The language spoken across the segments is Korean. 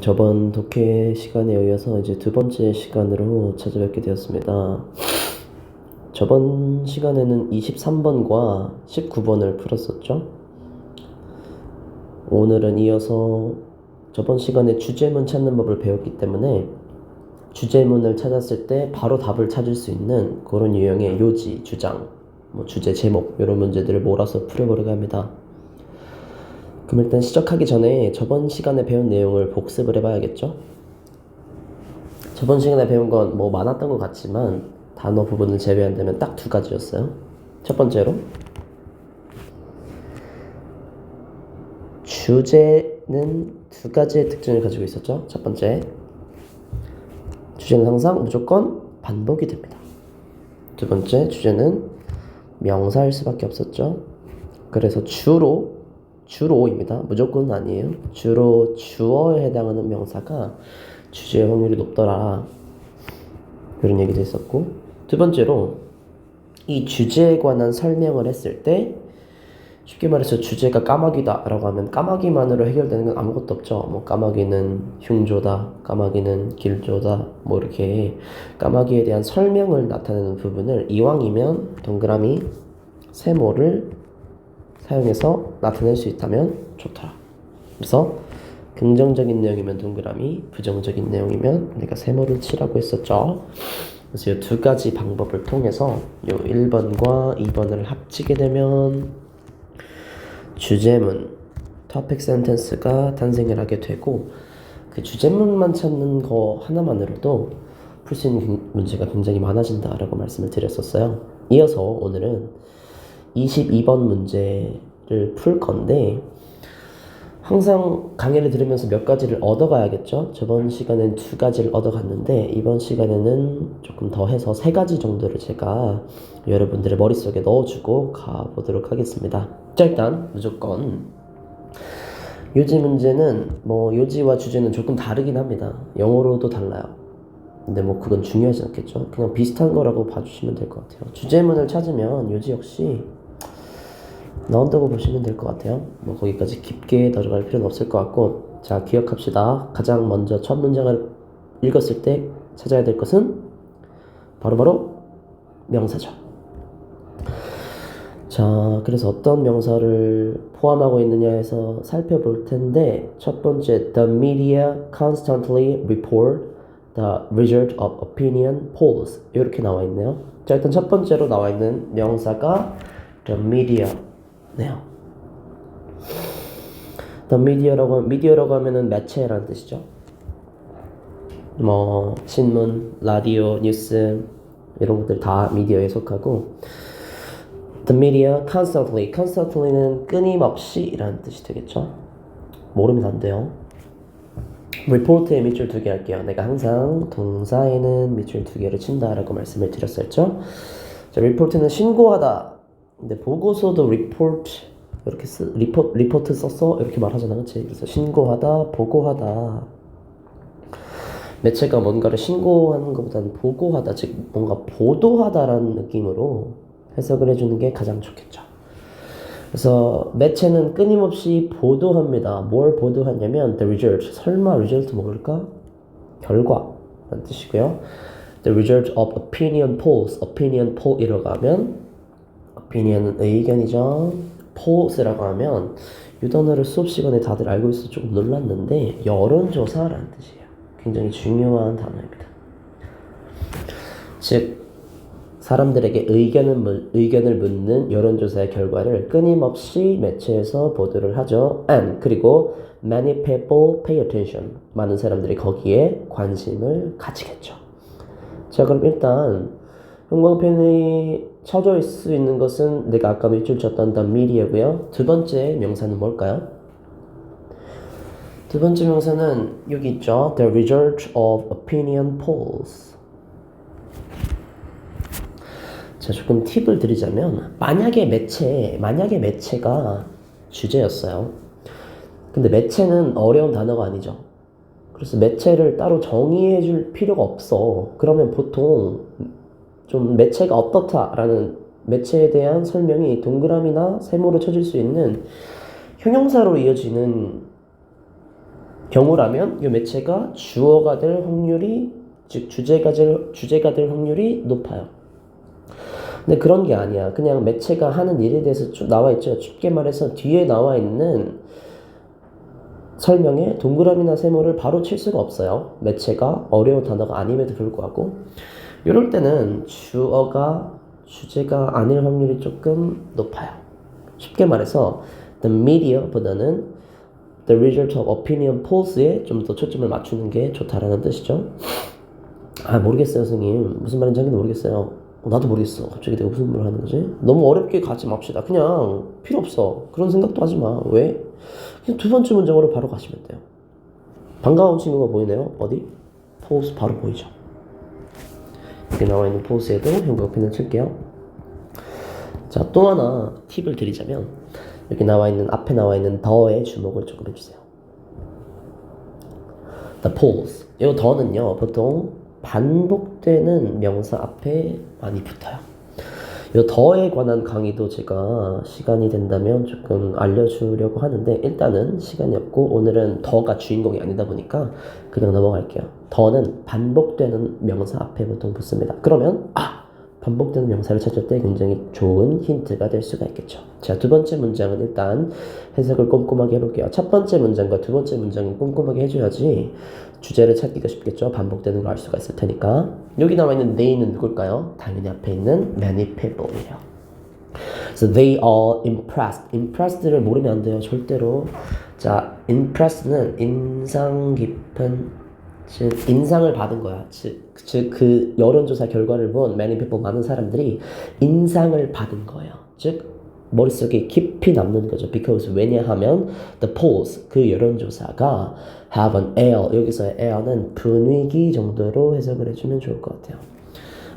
저번 독해 시간에 이어서 이제 두 번째 시간으로 찾아뵙게 되었습니다. 저번 시간에는 23번과 19번을 풀었었죠. 오늘은 이어서 저번 시간에 주제문 찾는 법을 배웠기 때문에 주제문을 찾았을 때 바로 답을 찾을 수 있는 그런 유형의 요지, 주장, 주제 제목 이런 문제들을 몰아서 풀어보려고 합니다. 그럼 일단 시작하기 전에 저번 시간에 배운 내용을 복습을 해봐야겠죠? 저번 시간에 배운 건 많았던 것 같지만 단어 부분을 제외한다면 딱 두 가지였어요. 첫 번째로 주제는 두 가지의 특징을 가지고 있었죠. 첫 번째, 주제는 항상 무조건 반복이 됩니다. 두 번째, 주제는 명사일 수밖에 없었죠. 그래서 주로입니다. 무조건은 아니에요. 주로 주어에 해당하는 명사가 주제의 확률이 높더라. 그런 얘기도 있었고, 두 번째로 이 주제에 관한 설명을 했을 때 쉽게 말해서 주제가 까마귀다 라고 하면 까마귀만으로 해결되는 건 아무것도 없죠. 까마귀는 흉조다, 까마귀는 길조다, 이렇게 까마귀에 대한 설명을 나타내는 부분을 이왕이면 동그라미, 세모를 사용해서 나타낼 수 있다면 좋더라. 그래서 긍정적인 내용이면 동그라미, 부정적인 내용이면 내가 세모를 치라고 했었죠. 그래서 이 두 가지 방법을 통해서 이 1번과 2번을 합치게 되면 주제문, topic sentence가 탄생을 하게 되고, 그 주제문만 찾는 거 하나만으로도 풀 수 있는 문제가 굉장히 많아진다라고 말씀을 드렸었어요. 이어서 오늘은 22번 문제를 풀 건데, 항상 강의를 들으면서 몇 가지를 얻어가야겠죠. 저번 시간엔 두 가지를 얻어갔는데 이번 시간에는 조금 더 해서 세 가지 정도를 제가 여러분들의 머릿속에 넣어주고 가보도록 하겠습니다. 자, 일단 무조건 요지 문제는 요지와 주제는 조금 다르긴 합니다. 영어로도 달라요. 근데 그건 중요하지 않겠죠. 그냥 비슷한 거라고 봐주시면 될 것 같아요. 주제문을 찾으면 요지 역시 나온다고 보시면 될 것 같아요. 거기까지 깊게 들어갈 필요는 없을 것 같고, 자, 기억합시다. 가장 먼저 첫 문장을 읽었을 때 찾아야 될 것은 바로 명사죠. 자, 그래서 어떤 명사를 포함하고 있느냐에서 살펴볼 텐데, 첫 번째, the media constantly report the result of opinion polls 이렇게 나와 있네요. 자, 일단 첫 번째로 나와 있는 명사가 the media 네요. The 미디어라고 하면은 매체라는 뜻이죠. 신문, 라디오, 뉴스 이런 것들 다 미디어에 속하고, The media constantly는 끊임없이라는 뜻이 되겠죠. 모르면 안 돼요. report에 밑줄 2개 할게요. 내가 항상 동사에는 밑줄 2개를 친다라고 말씀을 드렸었죠. 자, report는 신고하다. 근데 보고서도 report 이렇게 리포트 썼어? 이렇게 말하잖아, 그치? 그래서 신고하다, 보고하다. 매체가 뭔가를 신고하는 것보다는 보고하다, 즉 뭔가 보도하다라는 느낌으로 해석을 해주는 게 가장 좋겠죠. 그래서 매체는 끊임없이 보도합니다. 뭘 보도하냐면 the result, 설마 result 뭘까? 결과라는 뜻이고요. The result of opinion polls, opinion poll이라고 하면 opinion은 의견이죠. polls라고 하면 이 단어를 수업 시간에 다들 알고 있어서 조금 놀랐는데 여론조사라는 뜻이에요. 굉장히 중요한 단어입니다. 즉 사람들에게 의견을 묻는 여론조사의 결과를 끊임없이 매체에서 보도를 하죠. And 그리고 many people pay attention. 많은 사람들이 거기에 관심을 가지겠죠. 자, 그럼 일단 형광펜이 쳐져 있을 수 있는 것은 내가 아까 밑줄 쳤던 the media고요. 두 번째 명사는 뭘까요? 두 번째 명사는 여기 있죠. The result of opinion polls. 자, 조금 팁을 드리자면 만약에 매체가 주제였어요. 근데 매체는 어려운 단어가 아니죠. 그래서 매체를 따로 정의해 줄 필요가 없어. 그러면 보통 좀 매체가 어떻다라는 매체에 대한 설명이 동그라미나 세모로 쳐질 수 있는 형용사로 이어지는 경우라면 이 매체가 주어가 될 확률이, 즉 주제가 될 확률이 높아요. 근데 그런 게 아니야. 그냥 매체가 하는 일에 대해서 쭉 나와 있죠. 쉽게 말해서 뒤에 나와 있는 설명에 동그라미나 세모를 바로 칠 수가 없어요. 매체가 어려운 단어가 아님에도 불구하고. 이럴 때는 주어가 주제가 아닐 확률이 조금 높아요. 쉽게 말해서 the media보다는 the result of opinion polls에 좀 더 초점을 맞추는 게 좋다라는 뜻이죠. 아, 모르겠어요, 선생님. 무슨 말인지 모르겠어요. 나도 모르겠어. 갑자기 내가 무슨 말을 하는 거지? 너무 어렵게 가지 맙시다. 그냥 필요 없어. 그런 생각도 하지 마. 왜? 그냥 두 번째 문장으로 바로 가시면 돼요. 반가운 친구가 보이네요. 어디? 포스 바로 보이죠. 여기 나와 있는 포스에도 형광펜을 칠게요. 자, 또 하나 팁을 드리자면 여기 앞에 나와 있는 더에 주목을 조금 해주세요. The polls. 이 더는요, 보통 반복되는 명사 앞에 많이 붙어요. 이 더에 관한 강의도 제가 시간이 된다면 조금 알려주려고 하는데 일단은 시간이 없고 오늘은 더가 주인공이 아니다 보니까 그냥 넘어갈게요. 더는 반복되는 명사 앞에 보통 붙습니다. 그러면 반복되는 명사를 찾을 때 굉장히 좋은 힌트가 될 수가 있겠죠. 자, 두 번째 문장은 일단 해석을 꼼꼼하게 해볼게요. 첫 번째 문장과 두 번째 문장은 꼼꼼하게 해줘야지 주제를 찾기가 쉽겠죠. 반복되는 걸 알 수가 있을 테니까. 여기 나와 있는 they는 누굴까요? 당연히 앞에 있는 many people이에요. So they are impressed. impressed를 모르면 안 돼요. 절대로. 자, impressed는 인상 깊은, 즉 인상을 받은 거야. 즉 그 여론조사 결과를 본 many people 많은 사람들이 인상을 받은 거예요. 즉 머릿속에 깊이 남는 거죠. Because 왜냐하면 the polls 그 여론조사가 have an air, 여기서의 air는 분위기 정도로 해석을 해주면 좋을 것 같아요.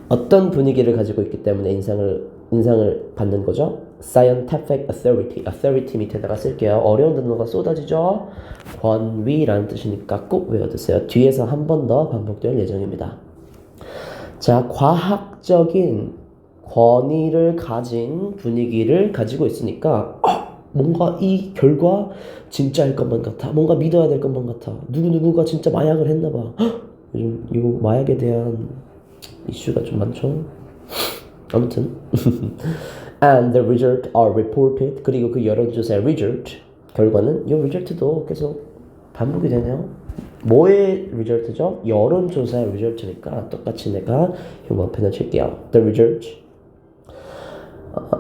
어떤 분위기를 가지고 있기 때문에 인상을 받는 거죠. Scientific authority 밑에다가 쓸게요. 어려운 단어가 쏟아지죠. 권위라는 뜻이니까 꼭 외워두세요. 뒤에서 한 번 더 반복될 예정입니다. 자, 과학적인 권위를 가진 분위기를 가지고 있으니까 뭔가 이 결과 진짜일 것만 같아. 뭔가 믿어야 될 것만 같아. 누구누구가 진짜 마약을 했나 봐. 요즘 이거 마약에 대한 이슈가 좀 많죠. 아무튼 and the result are reported. 그리고 그 여론조사의 result 결과는 이 result도 계속 반복이 되네요. 뭐의 result죠? 여론조사의 result니까 똑같이 내가 형광펜을 칠게요. The result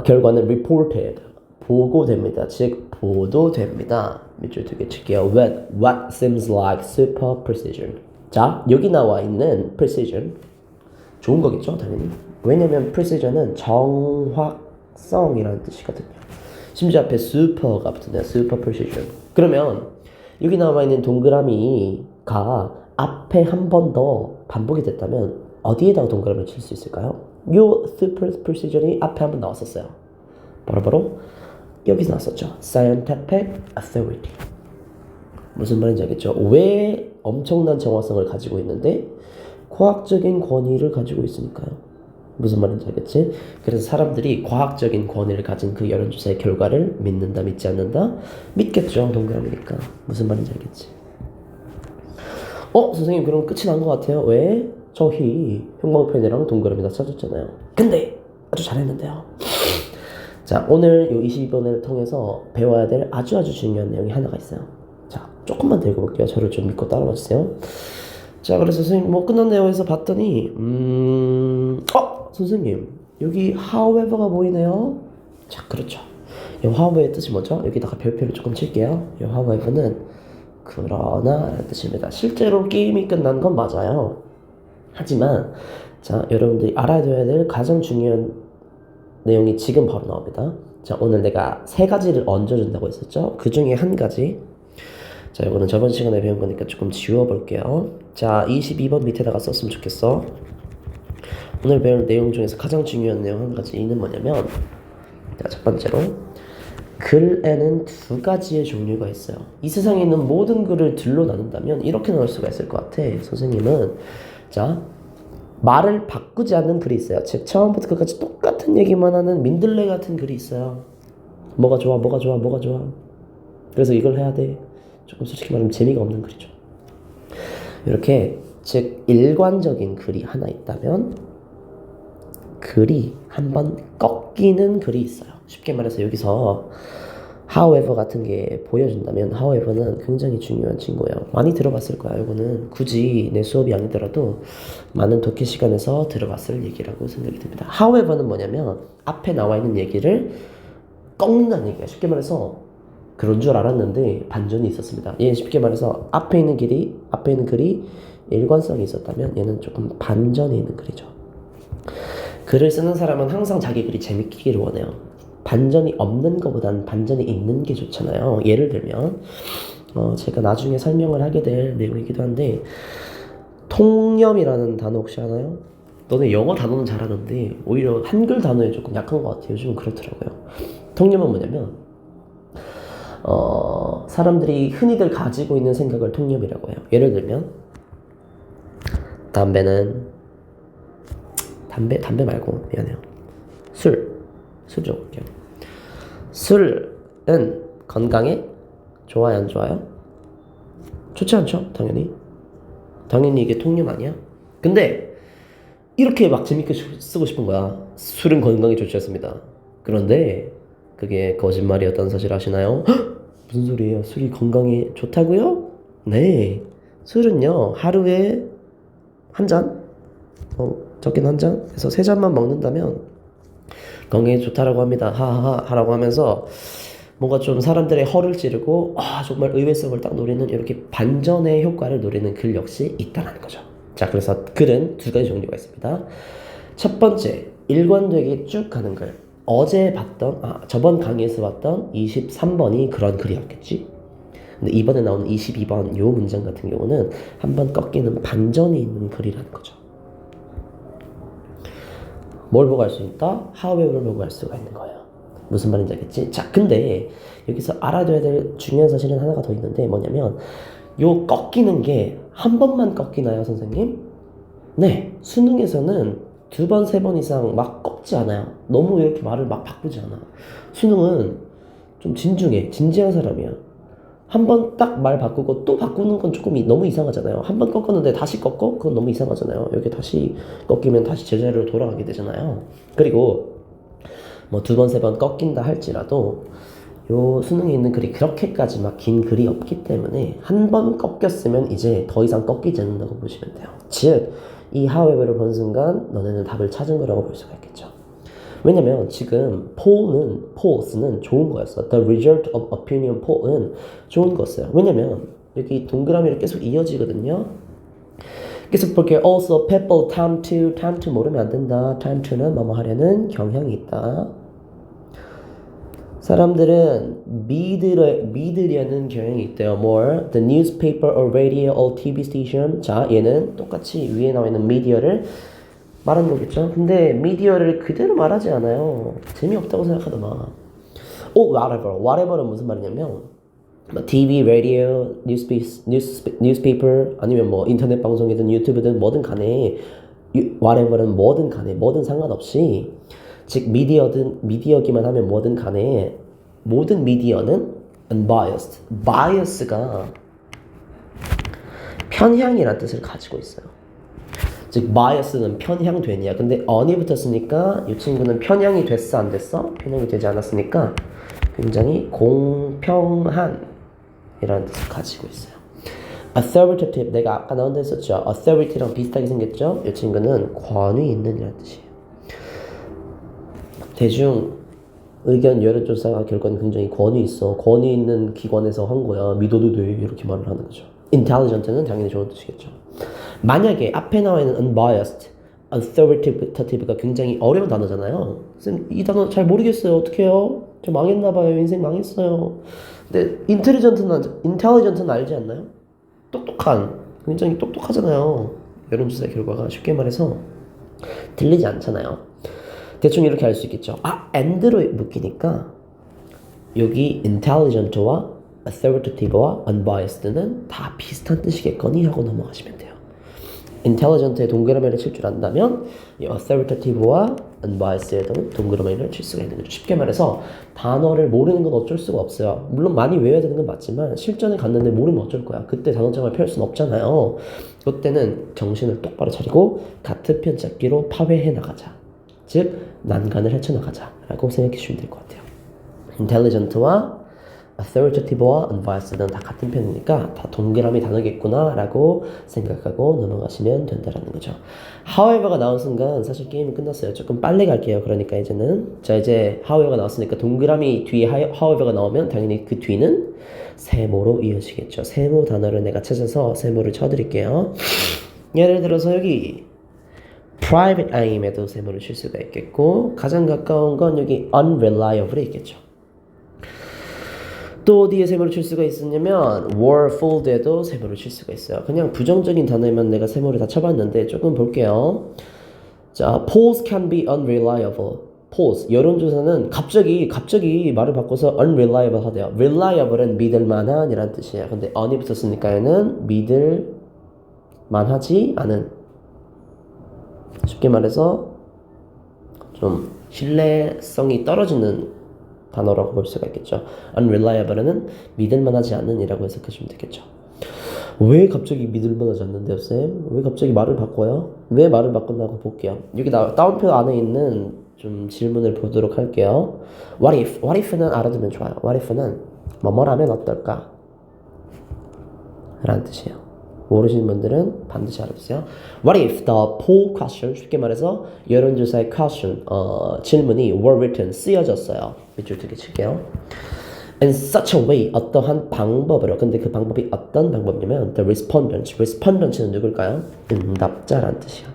결과는 reported 보고됩니다. 즉 보도됩니다. 밑줄 두 개 칠게요. With what seems like super precision. 자, 여기 나와 있는 precision 좋은 거겠죠, 당연히. 왜냐면 precision은 정확성이라는 뜻이거든요. 심지어 앞에 super가 붙네요. super precision. 그러면 여기 나와 있는 동그라미가 앞에 한 번 더 반복이 됐다면 어디에다가 동그라미를 칠 수 있을까요? 요 super precision이 앞에 한 번 나왔었어요. 바로 여기서 나왔었죠. Scientific authority. 무슨 말인지 알겠죠? 왜 엄청난 정확성을 가지고 있는데 과학적인 권위를 가지고 있으니까요. 무슨 말인지 알겠지? 그래서 사람들이 과학적인 권위를 가진 그 여론조사의 결과를 믿는다, 믿지 않는다? 믿겠죠, 동그라미니까. 무슨 말인지 알겠지? 선생님 그럼 끝이 난 것 같아요. 왜? 저희 형광펜이랑 동그라미 다 찾았잖아요. 근데 아주 잘했는데요. 자, 오늘 이 22번을 통해서 배워야 될 아주 중요한 내용이 하나가 있어요. 자, 조금만 더 읽어볼게요. 저를 좀 믿고 따라와 주세요. 자, 그래서 선생님 뭐 끝났네요 해서 봤더니 선생님 여기 however가 보이네요. 자, 그렇죠. 이 however의 뜻이 뭐죠? 여기다가 별표를 조금 칠게요. 이 however는 그러나 라는 뜻입니다. 실제로 게임이 끝난 건 맞아요. 하지만 자, 여러분들이 알아둬야 될 가장 중요한 내용이 지금 바로 나옵니다. 자, 오늘 내가 세 가지를 얹어준다고 했었죠. 그 중에 한 가지, 자, 이거는 저번 시간에 배운 거니까 조금 지워볼게요. 자, 22번 밑에다가 썼으면 좋겠어. 오늘 배울 내용 중에서 가장 중요한 내용 한 가지는 뭐냐면, 자, 첫 번째로 글에는 두 가지의 종류가 있어요. 이 세상에 있는 모든 글을 들로 나눈다면 이렇게 나올 수가 있을 것 같아. 선생님은 자, 말을 바꾸지 않는 글이 있어요. 즉 처음부터 끝까지 똑같은 얘기만 하는 민들레 같은 글이 있어요. 뭐가 좋아. 그래서 이걸 해야 돼. 조금 솔직히 말하면 재미가 없는 글이죠. 이렇게 즉 일관적인 글이 하나 있다면 글이 한번 꺾이는 글이 있어요. 쉽게 말해서 여기서 however 같은 게 보여준다면 however는 굉장히 중요한 친구예요. 많이 들어봤을 거야. 이거는 굳이 내 수업이 아니더라도 많은 독해 시간에서 들어봤을 얘기라고 생각이 듭니다. however는 뭐냐면 앞에 나와 있는 얘기를 꺾는다는 얘기야. 쉽게 말해서 그런 줄 알았는데 반전이 있었습니다. 얘 쉽게 말해서 앞에 있는 글이 일관성이 있었다면 얘는 조금 반전이 있는 글이죠. 글을 쓰는 사람은 항상 자기 글이 재밌기를 원해요. 반전이 없는 것보다는 반전이 있는 게 좋잖아요. 예를 들면 제가 나중에 설명을 하게 될 내용이기도 한데 통념이라는 단어 혹시 아나요? 너네 영어 단어는 잘하는데 오히려 한글 단어에 조금 약한 것 같아요. 요즘은 그렇더라고요. 통념은 뭐냐면 사람들이 흔히들 가지고 있는 생각을 통념이라고 해요. 예를 들면 담배 말고 미안해요. 술 좀 볼게요. 술은 건강에 좋아요, 안 좋아요? 좋지 않죠? 당연히 이게 통념 아니야? 근데 이렇게 막 재밌게 쓰고 싶은 거야. 술은 건강에 좋지 않습니다. 그런데 그게 거짓말이었다는 사실 아시나요? 헉! 무슨 소리예요? 술이 건강에 좋다고요? 네, 술은요 하루에 한 잔, 적게는 한 잔, 그래서 세 잔만 먹는다면 건강에 좋다라고 합니다. 하라고 하면서 뭔가 좀 사람들의 허를 찌르고 정말 의외성을 딱 노리는 이렇게 반전의 효과를 노리는 글 역시 있다는 거죠. 자, 그래서 글은 두 가지 종류가 있습니다. 첫 번째, 일관되게 쭉 가는 글. 저번 강의에서 봤던 23번이 그런 글이었겠지. 근데 이번에 나오는 22번 요 문장 같은 경우는 한번 꺾이는 반전이 있는 글이라는 거죠. 뭘 보고 할 수 있다? however를 보고 할 수가 있는 거예요. 무슨 말인지 알겠지? 자, 근데 여기서 알아둬야 될 중요한 사실은 하나가 더 있는데 뭐냐면 요 꺾이는 게 한 번만 꺾이나요, 선생님? 네, 수능에서는 두 번, 세 번 이상 막 꺾지 않아요. 너무 이렇게 말을 막 바꾸지 않아. 수능은 좀 진지한 사람이야. 한 번 딱 말 바꾸고 또 바꾸는 건 조금 너무 이상하잖아요. 한 번 꺾었는데 다시 꺾어? 그건 너무 이상하잖아요. 여기 다시 꺾이면 다시 제자리로 돌아가게 되잖아요. 그리고 뭐 두 번, 세 번 꺾인다 할지라도 요 수능에 있는 글이 그렇게까지 막 긴 글이 없기 때문에 한 번 꺾였으면 이제 더 이상 꺾이지 않는다고 보시면 돼요. 즉, 이 however를 본 순간 너네는 답을 찾은 거라고 볼 수가 있겠죠. 왜냐면 지금 polls는 좋은 거였어. The result of opinion poll은 좋은 거였어요. 왜냐면 여기 동그라미로 계속 이어지거든요. 계속 볼게요. Also, people tend to 모르면 안 된다. tend to는 뭐뭐 하려는 경향이 있다. 사람들은 믿으려는 경향이 있대요. More, the newspaper or radio or TV station. 자, 얘는 똑같이 위에 나와 있는 미디어를 말하는 거겠죠. 근데 미디어를 그대로 말하지 않아요. 재미없다고 생각하더만. whatever는 무슨 말이냐면 TV, radio, newspaper 아니면 뭐 인터넷 방송이든 유튜브든 뭐든 간에 whatever는 뭐든 간에 뭐든 상관없이 즉 미디어기만 하면 뭐든 간에 모든 미디어는 unbiased. bias가 편향이라는 뜻을 가지고 있어요. 즉 bias는 편향되냐. 근데 on이 붙었으니까 이 친구는 편향이 됐어 안 됐어? 편향이 되지 않았으니까 굉장히 공평한 이라는 뜻을 가지고 있어요. authoritative, 내가 아까 나온 데 있었죠. authority랑 비슷하게 생겼죠. 이 친구는 권위 있는 이라는 뜻이에요. 대중 의견 여론조사 결과는 굉장히 권위 있어. 권위 있는 기관에서 한 거야. 믿어도 돼. 이렇게 말을 하는 거죠. intelligent는 당연히 좋은 뜻이겠죠. 만약에 앞에 나와 있는 unbiased, authoritative가 굉장히 어려운 단어잖아요. 쌤, 이 단어 잘 모르겠어요. 어떡해요? 저 망했나봐요. 인생 망했어요. 근데 intelligent는 알지 않나요? 굉장히 똑똑하잖아요. 여론조사 결과가 쉽게 말해서 들리지 않잖아요. 대충 이렇게 알 수 있겠죠. and로 묶이니까 여기 intelligent와 authoritative와 unbiased는 다 비슷한 뜻이겠거니 하고 넘어가시면 돼요. intelligent의 동그라미를 칠 줄 안다면 이 authoritative와 advice에도 동그라미를 칠 수가 있는 거죠. 쉽게 말해서 단어를 모르는 건 어쩔 수가 없어요. 물론 많이 외워야 되는 건 맞지만 실전에 갔는데 모르면 어쩔 거야. 그때 단어장을 펼 수는 없잖아요. 그때는 정신을 똑바로 차리고 같은 편 잡기로 파괴해 나가자. 즉 난간을 헤쳐나가자 라고 생각해 주시면 될 것 같아요. intelligent와 authoritative와 advice는 다 같은 편이니까 다 동그라미 단어겠구나 라고 생각하고 넘어가시면 된다라는 거죠. however가 나온 순간 사실 게임은 끝났어요. 조금 빨리 갈게요. 그러니까 이제는 자 이제 however가 나왔으니까 동그라미 뒤에 however가 나오면 당연히 그 뒤는 세모로 이어지겠죠. 세모 단어를 내가 찾아서 세모를 쳐드릴게요. 예를 들어서 여기 private aim에도 세모를 칠 수가 있겠고 가장 가까운 건 여기 unreliable에 있겠죠. 또 어디에 세모를 칠 수가 있었냐면 were full에도 세모를 칠 수가 있어요. 그냥 부정적인 단어에만 내가 세모를 다 쳐봤는데 조금 볼게요. 자, polls can be unreliable. polls, 여론조사는 갑자기 말을 바꿔서 unreliable 하대요. reliable은 믿을만한 이란 뜻이에요. 근데 un이 붙었으니까 얘는 믿을만하지 않은. 쉽게 말해서 좀 신뢰성이 떨어지는 단어라고 볼 수가 있겠죠. unreliable은 믿을만하지 않는 이라고 해석하시면 되겠죠. 왜 갑자기 믿을만하지 않는데요, 쌤? 왜 갑자기 말을 바꿔요? 왜 말을 바꾼다고 볼게요. 여기 다운표 안에 있는 좀 질문을 보도록 할게요. What if는 알아두면 좋아요. What if는 뭐뭐라면 어떨까? 라는 뜻이에요. 모르시는 분들은 반드시 알아두세요. What if the poll question, 쉽게 말해서 여론조사의 question, 질문이 were written, 쓰여졌어요. 밑줄 2개 칠게요. In such a way, 어떠한 방법으로. 근데 그 방법이 어떤 방법이냐면 the respondent는 누굴까요? 응답자란 뜻이야.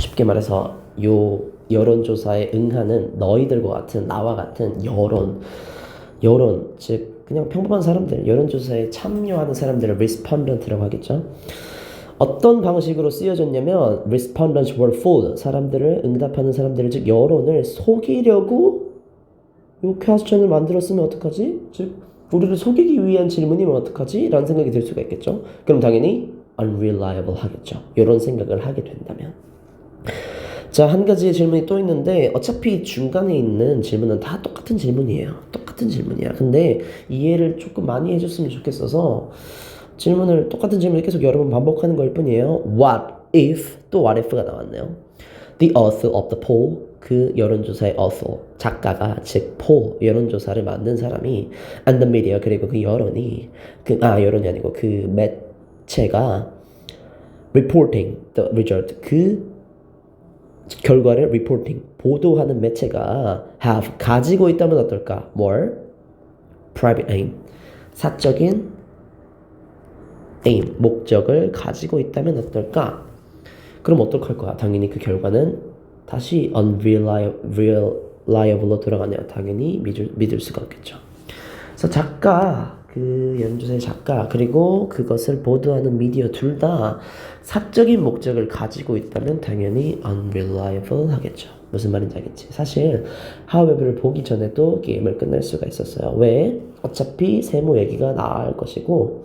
쉽게 말해서 요 여론조사에 응하는 너희들과 같은 나와 같은 여론 즉 그냥 평범한 사람들, 여론조사에 참여하는 사람들을 respondent라고 하겠죠. 어떤 방식으로 쓰여졌냐면 respondents were fooled, 사람들을 응답하는 사람들을 즉 여론을 속이려고 이 퀘스천을 만들었으면 어떡하지? 즉 우리를 속이기 위한 질문이면 어떡하지? 라는 생각이 들 수가 있겠죠. 그럼 당연히 unreliable 하겠죠. 이런 생각을 하게 된다면. 자, 한 가지의 질문이 또 있는데 어차피 중간에 있는 질문은 다 똑같은 질문이에요. 똑같은 질문이야. 근데 이해를 조금 많이 해줬으면 좋겠어서 똑같은 질문을 계속 여러 번 반복하는 걸 뿐이에요. What if, 또 what if가 나왔네요. The author of the poll, 그 여론조사의 author, 작가가, 즉 poll, 여론조사를 만든 사람이 and the media, 그리고 그 여론이 여론이 아니고 그 매체가 reporting the result, 그 결과를 reporting, 보도하는 매체가 have, 가지고 있다면 어떨까? more private aim, 사적인 aim, 목적을 가지고 있다면 어떨까? 그럼 어떡할 거야? 당연히 그 결과는 다시 unreliable로 돌아가네요. 당연히 믿을 수가 없겠죠. 그래서 작가, 그 연주자의 작가, 그리고 그것을 보도하는 미디어 둘 다 사적인 목적을 가지고 있다면 당연히 unreliable 하겠죠. 무슨 말인지 알겠지? 사실 however를 보기 전에도 게임을 끝낼 수가 있었어요. 왜? 어차피 세모 얘기가 나올 것이고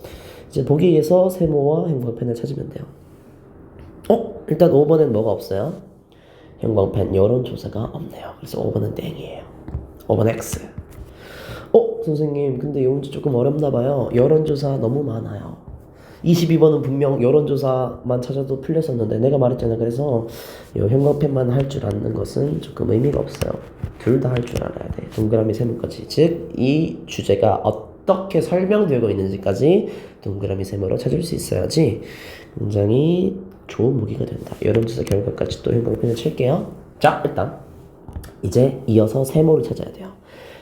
이제 보기 위해서 세모와 형광펜을 찾으면 돼요. 일단 5번엔 뭐가 없어요? 형광펜 여론조사가 없네요. 그래서 5번은 땡이에요. 5번 X. 선생님 근데 이 문제 조금 어렵나 봐요. 여론조사 너무 많아요. 22번은 분명 여론조사만 찾아도 풀렸었는데 내가 말했잖아. 그래서 이 형광펜만 할 줄 아는 것은 조금 의미가 없어요. 둘 다 할 줄 알아야 돼. 동그라미 세모까지. 즉 이 주제가 어떻게 설명되고 있는지까지 동그라미 세모로 찾을 수 있어야지 굉장히 좋은 무기가 된다. 여론조사 결과까지 또 형광펜을 칠게요. 자, 일단 이제 이어서 세모를 찾아야 돼요.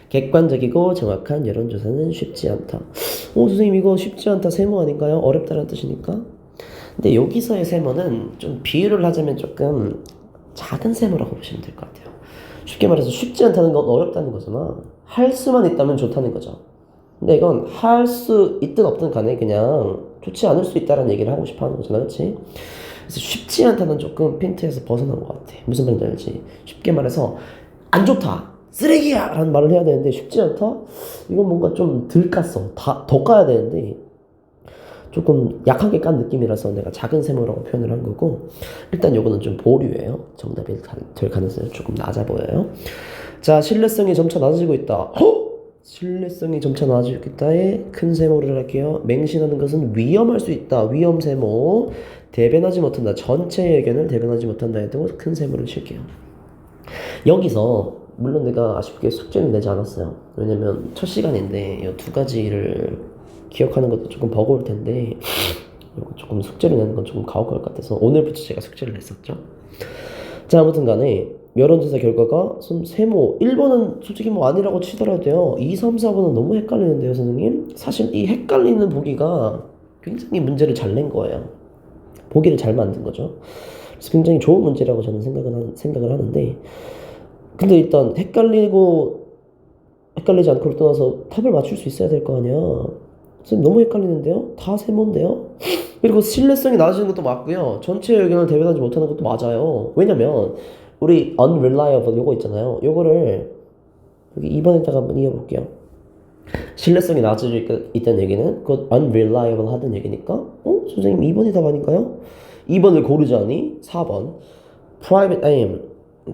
객관적이고 정확한 여론조사는 쉽지 않다. 선생님 이거 쉽지 않다 세모 아닌가요? 어렵다는 뜻이니까. 근데 여기서의 세모는 좀 비유를 하자면 조금 작은 세모라고 보시면 될 것 같아요. 쉽게 말해서 쉽지 않다는 건 어렵다는 거잖아. 할 수만 있다면 좋다는 거죠. 근데 이건 할 수 있든 없든 간에 그냥 좋지 않을 수 있다는 얘기를 하고 싶어 하는 거잖아. 그렇지? 그래서 쉽지 않다는 조금 핀트에서 벗어난 것 같아. 무슨 말인지 알지? 쉽게 말해서 안 좋다, 쓰레기야 라는 말을 해야 되는데 쉽지 않다? 이건 뭔가 좀 덜 깠어. 더 까야 되는데 조금 약하게 깐 느낌이라서 내가 작은 세모라고 표현을 한 거고, 일단 요거는 좀 보류예요. 정답이 될 가능성이 조금 낮아 보여요. 자, 신뢰성이 점차 낮아지고 있다. 신뢰성이 점차 낮아지고 있다에 큰 세모를 할게요. 맹신하는 것은 위험할 수 있다. 위험 세모. 대변하지 못한다. 전체의 의견을 대변하지 못한다 해도 큰 세모를 칠게요. 여기서 물론 내가 아쉽게 숙제는 내지 않았어요. 왜냐면 첫 시간인데 이 두 가지를 기억하는 것도 조금 버거울 텐데 조금 숙제를 내는 건 조금 가혹할 것 같아서 오늘부터 제가 숙제를 냈었죠. 자, 아무튼 간에 여론조사 결과가 세모 1번은 솔직히 뭐 아니라고 치더라도요. 2, 3, 4번은 너무 헷갈리는데요, 선생님. 사실 이 헷갈리는 보기가 굉장히 문제를 잘 낸 거예요. 보기를 잘 만든 거죠. 그래서 굉장히 좋은 문제라고 저는 생각을 하는데, 근데 일단 헷갈리지 않고를 떠나서 답을 맞출 수 있어야 될 거 아니야. 선생님 너무 헷갈리는데요? 다 세모인데요? 그리고 신뢰성이 낮아지는 것도 맞고요. 전체 의견을 대변하지 못하는 것도 맞아요. 왜냐면 우리 unreliable 요거 있잖아요. 요거를 여기 2번에다가 한번 이어볼게요. 신뢰성이 낮아지고 있다는 얘기는 그 unreliable 하던 얘기니까 선생님 2번이 답 아닌가요? 2번을 고르자니 4번 private aim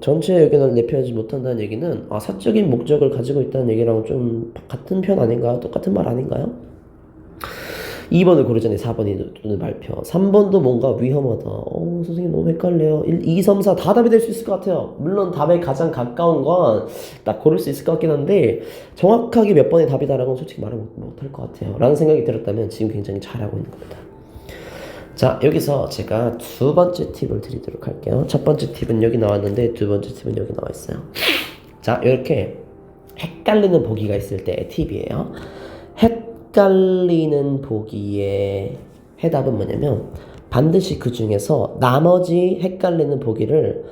전체 의견을 내표하지 못한다는 얘기는 사적인 목적을 가지고 있다는 얘기랑 좀 같은 편 아닌가요? 똑같은 말 아닌가요? 2번을 고르자니 4번이 눈을 발표. 3번도 뭔가 위험하다. 선생님 너무 헷갈려요. 1, 2, 3, 4 다 답이 될 수 있을 것 같아요. 물론 답에 가장 가까운 건 딱 고를 수 있을 것 같긴 한데 정확하게 몇 번의 답이다라는 건 솔직히 말을 못할 것 같아요. 라는 생각이 들었다면 지금 굉장히 잘하고 있는 겁니다. 자, 여기서 제가 두 번째 팁을 드리도록 할게요. 첫 번째 팁은 여기 나왔는데 두 번째 팁은 여기 나와 있어요. 자, 이렇게 헷갈리는 보기가 있을 때의 팁이에요. 헷갈리는 보기의 해답은 뭐냐면 반드시 그 중에서 나머지 헷갈리는 보기를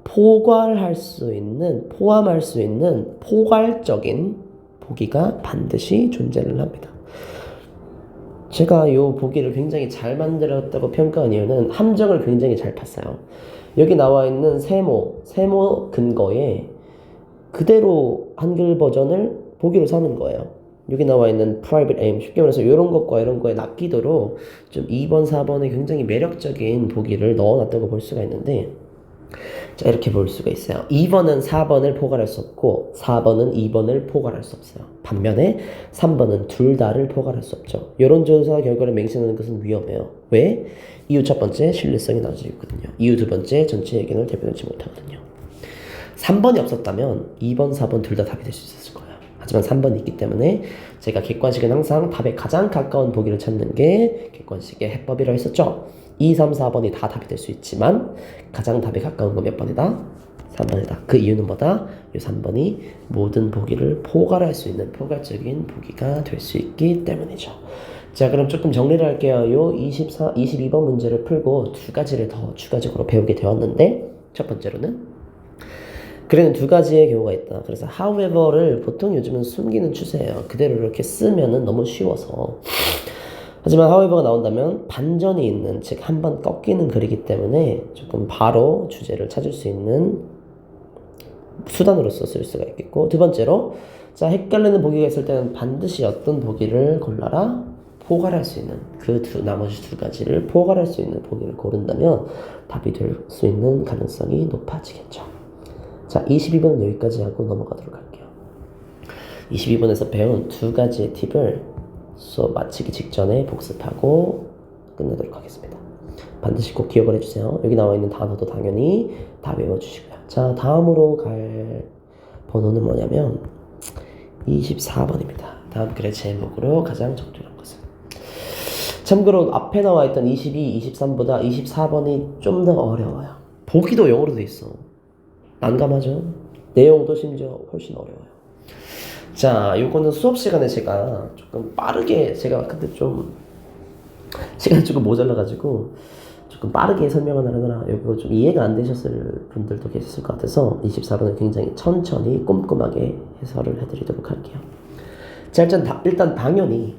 포괄할 수 있는, 포함할 수 있는 포괄적인 보기가 반드시 존재를 합니다. 제가 이 보기를 굉장히 잘 만들었다고 평가한 이유는 함정을 굉장히 잘 팠어요. 여기 나와 있는 세모 근거에 그대로 한글 버전을 보기로 삼은 거예요. 여기 나와 있는 private aim, 쉽게 말해서 이런 것과 이런 거에 낚이도록 좀 2번, 4번에 굉장히 매력적인 보기를 넣어놨다고 볼 수가 있는데, 자, 이렇게 볼 수가 있어요. 2번은 4번을 포괄할 수 없고 4번은 2번을 포괄할 수 없어요. 반면에 3번은 둘 다를 포괄할 수 없죠. 여론조사 결과를 맹신하는 것은 위험해요. 왜? 이유 첫 번째, 신뢰성이 낮아지고 있거든요. 이유 두 번째, 전체 의견을 대변하지 못하거든요. 3번이 없었다면 2번, 4번 둘 다 답이 될 수 있었을 거예요. 하지만 3번이 있기 때문에 제가 객관식은 항상 답에 가장 가까운 보기를 찾는 게 객관식의 해법이라 했었죠. 2, 3, 4번이 다 답이 될 수 있지만 가장 답에 가까운 건 몇 번이다? 3번이다. 그 이유는 뭐다? 이 3번이 모든 보기를 포괄할 수 있는 포괄적인 보기가 될 수 있기 때문이죠. 자, 그럼 조금 정리를 할게요. 요 22번 문제를 풀고 두 가지를 더 추가적으로 배우게 되었는데, 첫 번째로는 그래는 두 가지의 경우가 있다. 그래서 however를 보통 요즘은 숨기는 추세예요. 그대로 이렇게 쓰면은 너무 쉬워서. 하지만 however가 나온다면 반전이 있는, 즉 한 번 꺾이는 글이기 때문에 조금 바로 주제를 찾을 수 있는 수단으로서 쓸 수가 있겠고, 두 번째로 자, 헷갈리는 보기가 있을 때는 반드시 어떤 보기를 골라라? 포괄할 수 있는 나머지 두 가지를 포괄할 수 있는 보기를 고른다면 답이 될 수 있는 가능성이 높아지겠죠. 자, 22번은 여기까지 하고 넘어가도록 할게요. 22번에서 배운 두 가지의 팁을 수업 마치기 직전에 복습하고 끝내도록 하겠습니다. 반드시 꼭 기억을 해주세요. 여기 나와 있는 단어도 당연히 다 외워주시고요. 자, 다음으로 갈 번호는 뭐냐면 24번입니다. 다음 글의 제목으로 가장 적절한 것은. 참고로 앞에 나와 있던 22, 23보다 24번이 좀 더 어려워요. 보기도 영어로 돼 있어. 난감하죠? 내용도 심지어 훨씬 어려워요. 자, 요거는 수업 시간에 제가 조금 빠르게, 근데 좀 시간이 조금 모자라가지고 조금 빠르게 설명을 하느라 이거 좀 이해가 안 되셨을 분들도 계셨을 것 같아서 24번은 굉장히 천천히 꼼꼼하게 해설을 해드리도록 할게요. 자, 일단 당연히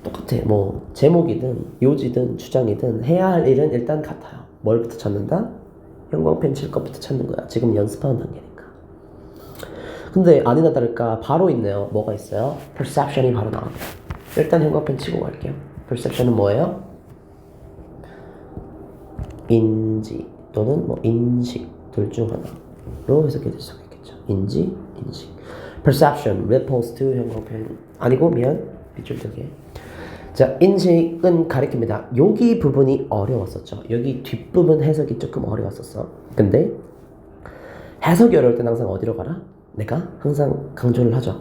똑같아. 뭐 제목이든 요지든 주장이든 해야 할 일은 일단 같아요. 뭘부터 찾는다? 형광펜 칠 것부터 찾는 거야. 지금 연습하는 단계니까. 근데 아니나 다를까 바로 있네요. 뭐가 있어요? perception이 바로 나옵니다. 일단 형광펜 치고 갈게요. perception은 뭐예요? 인지 또는 뭐 인식 둘 중 하나로 해석해 줄 수가 있겠죠. 인지, 인식. perception, repose to 형용편 아니고 미안 밑줄 두 개. 자, 인식은 가리킵니다. 여기 부분이 어려웠었죠. 여기 뒷부분 해석이 조금 어려웠었어. 근데 해석이 어려울 땐 항상 어디로 가라? 내가 항상 강조를 하죠.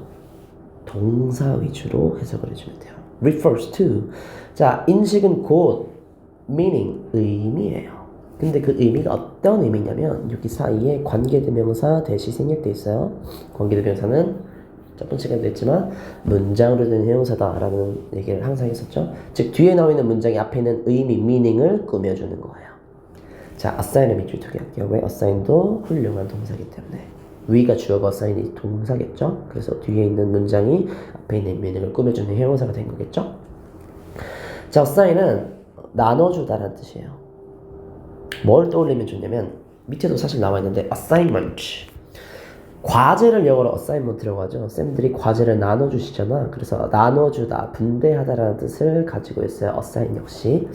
동사 위주로 해석을 해주면 돼요. refers to. 자, 인식은 곧 meaning, 의미예요. 근데 그 의미가 어떤 의미냐면 여기 사이에 관계대명사 대시 생략돼 있어요. 관계대명사는 첫 시간에도 했지만 문장으로 된 형용사다라는 얘기를 항상 했었죠. 즉 뒤에 나와 있는 문장이 앞에 있는 의미, meaning을 꾸며주는 거예요. 자, assign은 밑줄 두개 할게요. 왜? assign도 훌륭한 동사이기 때문에. 위가 주어가 assign이 동사겠죠. 그래서 뒤에 있는 문장이 앞에 있는 meaning을 꾸며주는 형용사가 된 거겠죠. 자, assign은 나눠주다라는 뜻이에요. 뭘 떠올리면 좋냐면 밑에도 사실 나와 있는데 assignment. 과제를 영어로 assignment라고 하죠. 쌤들이 과제를 나눠주시잖아. 그래서 나눠주다, 분배하다라는 뜻을 가지고 있어요. assign 역시.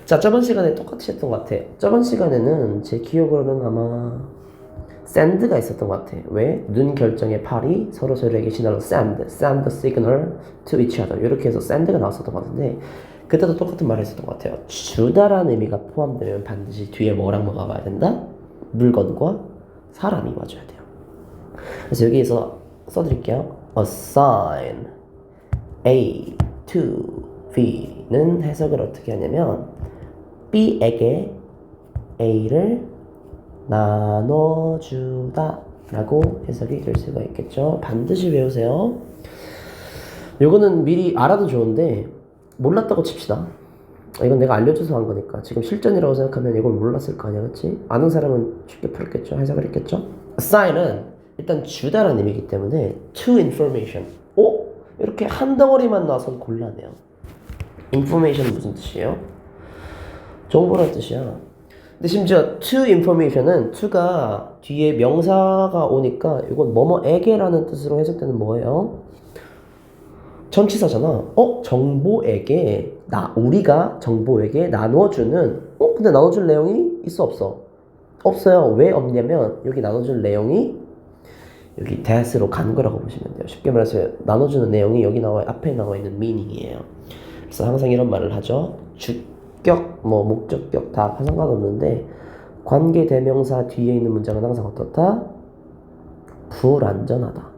자, 저번 시간에 똑같이 했던 것 같아. 저번 시간에는 제 기억으로는 아마 send가 있었던 것 같아. 왜? 눈 결정의 팔이 서로에게 신호를 send the signal to each other. 이렇게 해서 send가 나왔었던 것 같은데 그때도 똑같은 말을 했었던 것 같아요. 주다라는 의미가 포함되면 반드시 뒤에 뭐랑 뭐가 와야 된다? 물건과 사람이 와줘야 돼요. 그래서 여기에서 써드릴게요. assign A to B는 해석을 어떻게 하냐면 B에게 A를 나눠주다 라고 해석이 될 수가 있겠죠. 반드시 외우세요. 요거는 미리 알아도 좋은데 몰랐다고 칩시다. 이건 내가 알려줘서 한 거니까 지금 실전이라고 생각하면 이걸 몰랐을 거 아니야, 그치? 아는 사람은 쉽게 풀었겠죠, 해석을 했겠죠. assign은 일단 주다라는 의미이기 때문에 to information. 이렇게 한 덩어리만 나와서 곤란해요. information은 무슨 뜻이에요? 정보라는 뜻이야. 근데 심지어 to information은 to가 뒤에 명사가 오니까 이건 뭐뭐에게라는 뜻으로 해석되는 뭐예요? 전치사잖아. 정보에게 우리가 정보에게 나눠주는 근데 나눠줄 내용이 있어 없어? 없어요. 왜 없냐면 여기 나눠줄 내용이 여기 that으로 간 거라고 보시면 돼요. 쉽게 말해서 나눠주는 내용이 여기 앞에 나와 있는 meaning이에요. 그래서 항상 이런 말을 하죠. 주격, 목적격 다 상관없는데 관계 대명사 뒤에 있는 문장은 항상 어떻다? 불완전하다.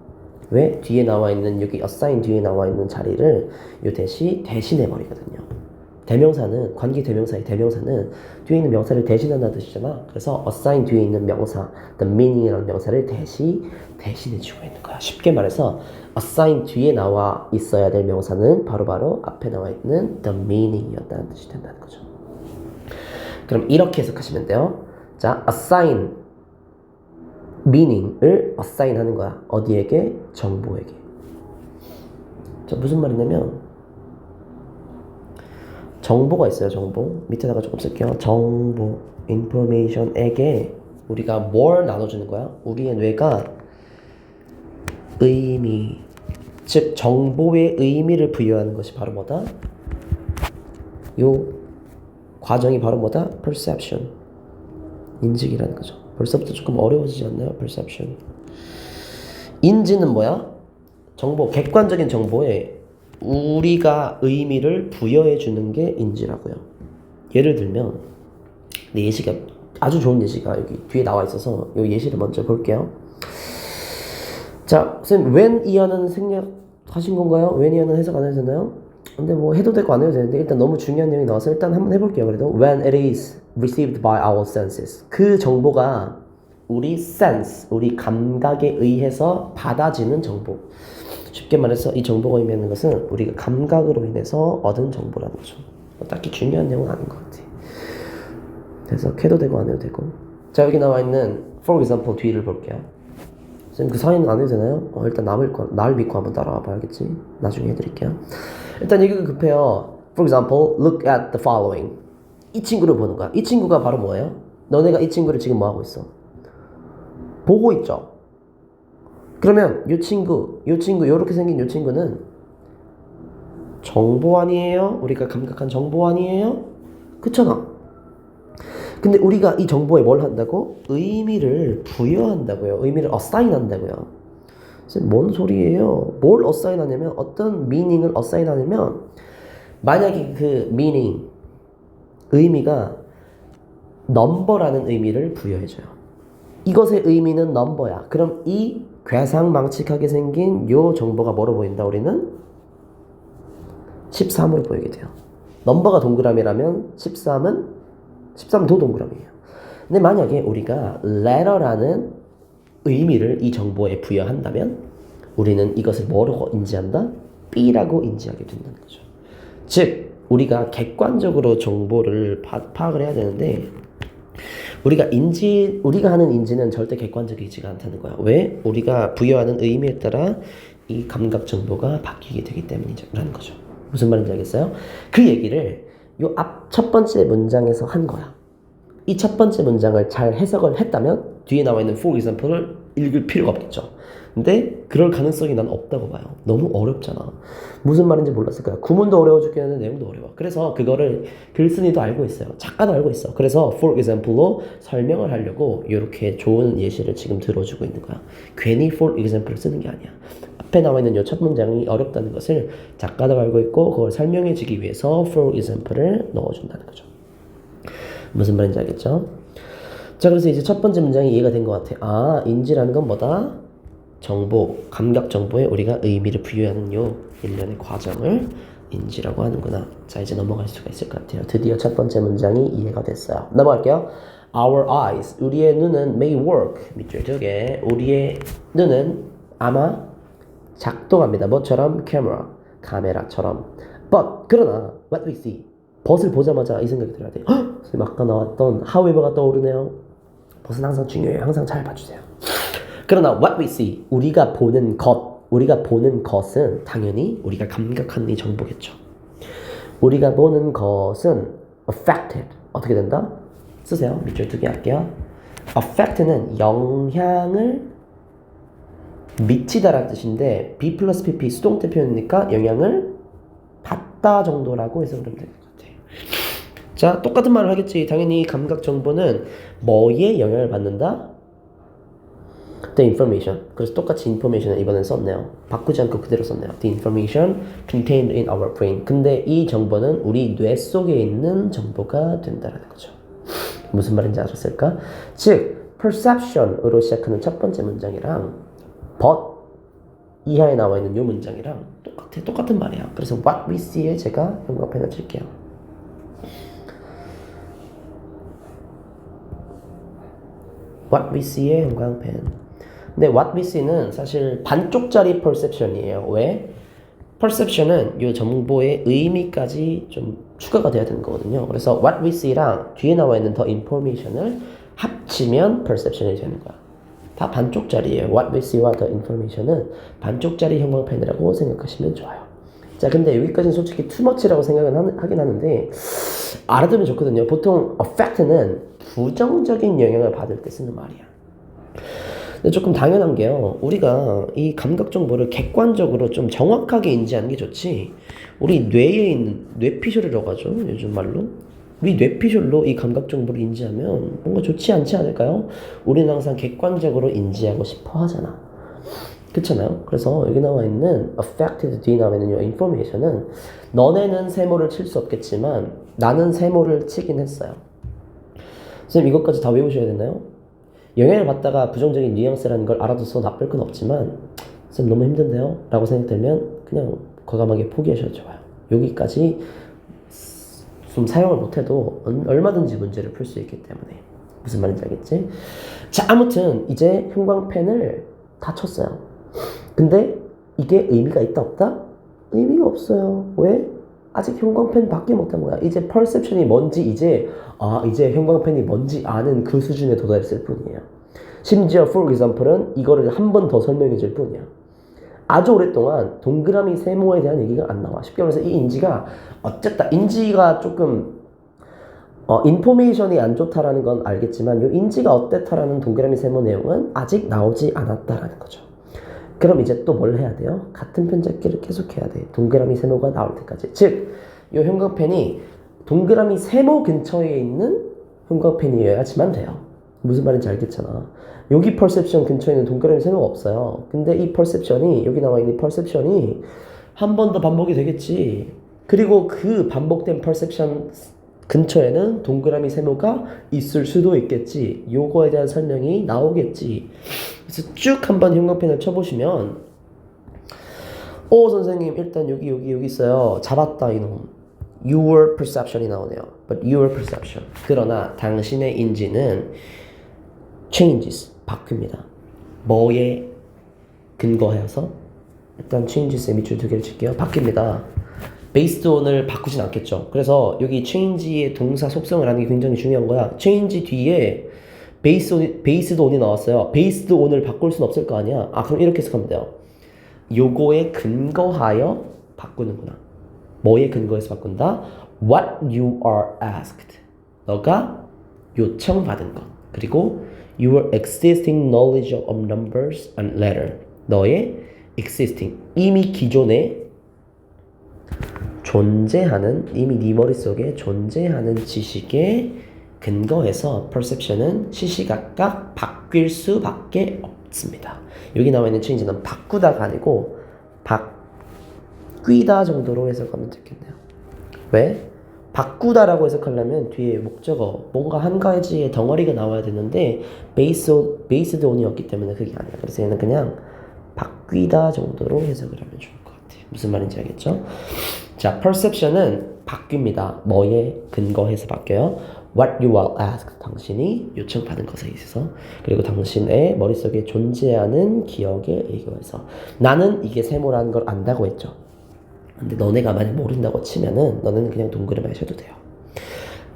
왜? 뒤에 나와 있는 여기 assign 뒤에 나와 있는 자리를 요 대신해 버리거든요. 대명사는 관계 대명사의 대명사는 뒤에 있는 명사를 대신한다는 뜻이잖아. 그래서 assign 뒤에 있는 명사 the meaning이라는 명사를 대신해 주고 있는 거야. 쉽게 말해서 assign 뒤에 나와 있어야 될 명사는 바로 앞에 나와 있는 the meaning이었다는 뜻이 된다는 거죠. 그럼 이렇게 해석하시면 돼요. 자, assign meaning을 assign 하는 거야. 어디에게? 정보에게. 자, 무슨 말이냐면 정보가 있어요. 정보 밑에다가 조금 쓸게요. 정보 information에게 우리가 뭘 나눠주는 거야? 우리의 뇌가 의미, 즉 정보의 의미를 부여하는 것이 바로 뭐다? 요 과정이 바로 뭐다? perception, 인식이라는 거죠. 벌써부터 조금 어려워지지 않나요? perception. 인지는 뭐야? 정보, 객관적인 정보에 우리가 의미를 부여해 주는 게 인지라고요. 예를 들면 예시가 아주 좋은 예시가 여기 뒤에 나와 있어서 이 예시를 먼저 볼게요. 자, 선생님 when 이하는 생략하신 건가요? when 이하는 해석 안 해도 되나요? 근데 뭐 해도 되고 안 해도 되는데 일단 너무 중요한 내용이 나와서 일단 한번 해볼게요. 그래도 when it is received by our senses, 그 정보가 우리 sense, 우리 감각에 의해서 받아지는 정보. 쉽게 말해서 이 정보가 의미하는 것은 우리가 감각으로 인해서 얻은 정보라는 거죠. 딱히 중요한 내용은 아닌 것 같아. 그래서 해도 되고 안 해도 되고. 자, 여기 나와 있는 for example 뒤를 볼게요. 선생님 그 사인은 안 해도 되나요? 일단 날 믿고 한번 따라와 봐야겠지. 나중에 해드릴게요. 일단 얘기가 급해요. For example, look at the following. 이 친구를 보는 거야. 이 친구가 바로 뭐예요? 너네가 이 친구를 지금 뭐 하고 있어? 보고 있죠. 그러면 이 친구, 요렇게 생긴 이 친구는 정보 아니에요? 우리가 감각한 정보 아니에요? 그렇잖아. 근데 우리가 이 정보에 뭘 한다고? 의미를 부여한다고요. 의미를 assign 한다고요. 뭔 소리예요? 뭘 assign 하냐면 어떤 meaning을 assign 하냐면 만약에 그 meaning 의미가 number라는 의미를 부여해줘요. 이것의 의미는 number야. 그럼 이 괴상망측하게 생긴 요 정보가 뭐로 보인다? 우리는 13으로 보이게 돼요. 넘버가 동그라미라면 13도 동그라미예요. 근데 만약에 우리가 letter라는 의미를 이 정보에 부여한다면 우리는 이것을 뭐라고 인지한다? B라고 인지하게 된다는 거죠. 즉 우리가 객관적으로 정보를 파악을 해야 되는데 우리가 하는 인지는 절대 객관적이지가 않다는 거야. 왜? 우리가 부여하는 의미에 따라 이 감각 정보가 바뀌게 되기 때문이라는 거죠. 무슨 말인지 알겠어요? 그 얘기를 요 앞 첫 번째 문장에서 한 거야. 이 첫 번째 문장을 잘 해석을 했다면 뒤에 나와 있는 for example을 읽을 필요가 없겠죠. 근데 그럴 가능성이 난 없다고 봐요. 너무 어렵잖아. 무슨 말인지 몰랐을 거야. 구문도 어려워 죽겠는데 내용도 어려워. 그래서 그거를 글쓴이도 알고 있어요. 작가도 알고 있어. 그래서 for example로 설명을 하려고 이렇게 좋은 예시를 지금 들어주고 있는 거야. 괜히 for example을 쓰는 게 아니야. 앞에 나와 있는 이 첫 문장이 어렵다는 것을 작가도 알고 있고 그걸 설명해 주기 위해서 for example을 넣어준다는 거죠. 무슨 말인지 알겠죠? 자, 그래서 이제 첫 번째 문장이 이해가 된 것 같아. 아, 인지라는 건 뭐다? 정보, 감각 정보에 우리가 의미를 부여하는 요 일련의 과정을 인지라고 하는구나. 자, 이제 넘어갈 수가 있을 것 같아요. 드디어 첫 번째 문장이 이해가 됐어요. 넘어갈게요. Our eyes, 우리의 눈은 may work. 밑줄 두 개. 우리의 눈은 아마 작동합니다. 뭐처럼? camera, 카메라처럼. But, 그러나, what we see. 벗을 보자마자 이 생각이 들어야 돼요. 선생님 아까 나왔던 however가 떠오르네요. 벗은 항상 중요해요. 항상 잘 봐주세요. 그러나 what we see, 우리가 보는 것은 당연히 우리가 감각하는 이 정보겠죠. 우리가 보는 것은 affected, 어떻게 된다? 쓰세요. 밑줄 두 개 할게요. affect는 영향을 미치다라는 뜻인데 B 플러스 PP 수동태 표현이니까 영향을 받다 정도라고 해석을 하면 될 것 같아요. 자, 똑같은 말을 하겠지. 당연히 감각 정보는 뭐에 영향을 받는다? The information. 그래서 똑같이 information을 이번엔 썼네요. 바꾸지 않고 그대로 썼네요. The information contained in our brain. 근데 이 정보는 우리 뇌 속에 있는 정보가 된다는 거죠. 무슨 말인지 아셨을까? 즉, perception으로 시작하는 첫 번째 문장이랑 but 이하에 나와 있는 이 문장이랑 똑같은 말이야. 그래서 what we see에 제가 형광펜을 칠게요. what we see의 형광펜. 근데 what we see는 사실 반쪽짜리 perception이에요. 왜? perception은 이 정보의 의미까지 좀 추가가 돼야 되는 거거든요. 그래서 what we see랑 뒤에 나와 있는 the information을 합치면 perception이 되는 거야. 다 반쪽짜리예요. What we see와 the information은 반쪽짜리 형광펜이라고 생각하시면 좋아요. 자, 근데 여기까지는 솔직히 too much라고 생각은 하긴 하는데 알아두면 좋거든요. 보통 affect는 부정적인 영향을 받을 때 쓰는 말이야. 근데 조금 당연한 게요. 우리가 이 감각 정보를 객관적으로 좀 정확하게 인지하는 게 좋지. 우리 뇌에 있는 뇌피셜이라고 하죠. 요즘 말로. 우리 뇌피셜로 이 감각 정보를 인지하면 뭔가 좋지 않지 않을까요? 우리는 항상 객관적으로 인지하고 싶어 하잖아. 그렇잖아요? 그래서 여기 나와 있는 affected 뒤에 나와 있는 이 information은 너네는 세모를 칠 수 없겠지만 나는 세모를 치긴 했어요. 선생님 이것까지 다 외우셔야 되나요? 영향을 받다가 부정적인 뉘앙스라는 걸 알아둬서 나쁠 건 없지만 선생님 너무 힘든데요? 라고 생각되면 그냥 과감하게 포기하셔도 좋아요. 여기까지 좀 사용을 못해도 얼마든지 문제를 풀 수 있기 때문에. 무슨 말인지 알겠지? 자, 아무튼 이제 형광펜을 다 쳤어요. 근데 이게 의미가 있다 없다? 의미가 없어요. 왜? 아직 형광펜 밖에 못한 거야. 이제 perception이 뭔지 이제 형광펜이 뭔지 아는 그 수준에 도달했을 뿐이에요. 심지어 for example은 이거를 한 번 더 설명해 줄 뿐이야. 아주 오랫동안 동그라미 세모에 대한 얘기가 안 나와. 쉽게 말해서 이 인지가 인지가 조금 인포메이션이 안 좋다라는 건 알겠지만 이 인지가 어땠다라는 동그라미 세모 내용은 아직 나오지 않았다라는 거죠. 그럼 이제 또 뭘 해야 돼요? 같은 편잡기를 계속 해야 돼. 동그라미 세모가 나올 때까지. 즉, 이 형광펜이 동그라미 세모 근처에 있는 형광펜이어야지만 돼요. 무슨 말인지 알겠잖아. 여기 perception 근처에 있는 동그라미 세모가 없어요. 근데 이 perception이, 여기 나와 있는 perception이 한 번 더 반복이 되겠지. 그리고 그 반복된 perception 근처에는 동그라미 세모가 있을 수도 있겠지. 요거에 대한 설명이 나오겠지. 그래서 쭉 한번 형광펜을 쳐보시면, 선생님 일단 여기 있어요. 잡았다 이놈. Your perception이 나오네요. But your perception. 그러나 당신의 인지는 changes, 바뀝니다. 뭐에 근거해서? 일단 changes의 밑줄 두 개를 칠게요. 바뀝니다. based on을 바꾸진 않겠죠. 그래서 여기 change의 동사 속성을 아는 게 굉장히 중요한 거야. change 뒤에 based on이 나왔어요. based on을 바꿀 수는 없을 거 아니야. 그럼 이렇게 해석하면 돼요. 요거에 근거하여 바꾸는구나. 뭐에 근거해서 바꾼다? What you are asked. 너가 요청받은 것. 그리고 your existing knowledge of numbers and letter. 너의 existing, 이미 기존에 존재하는, 이미 네 머릿속에 존재하는 지식에 근거해서 perception은 시시각각 바뀔 수밖에 없습니다. 여기 나와 있는 change는 바꾸다가 아니고 바뀌다 정도로 해석하면 되겠네요. 왜? 바꾸다라고 해석하려면 뒤에 목적어, 뭔가 한 가지의 덩어리가 나와야 되는데 based on이었기 때문에 그게 아니야. 그래서 얘는 그냥 바뀌다 정도로 해석을 하면 좋을 것 같아요. 무슨 말인지 알겠죠? 자, perception은 바뀝니다. 뭐에 근거해서 바뀌어요? What you are asked. 당신이 요청받은 것에 있어서. 그리고 당신의 머릿속에 존재하는 기억에 의거해서. 나는 이게 세모라는 걸 안다고 했죠. 근데 너네가 만약 모른다고 치면은 너네는 그냥 동그라미 하셔도 돼요.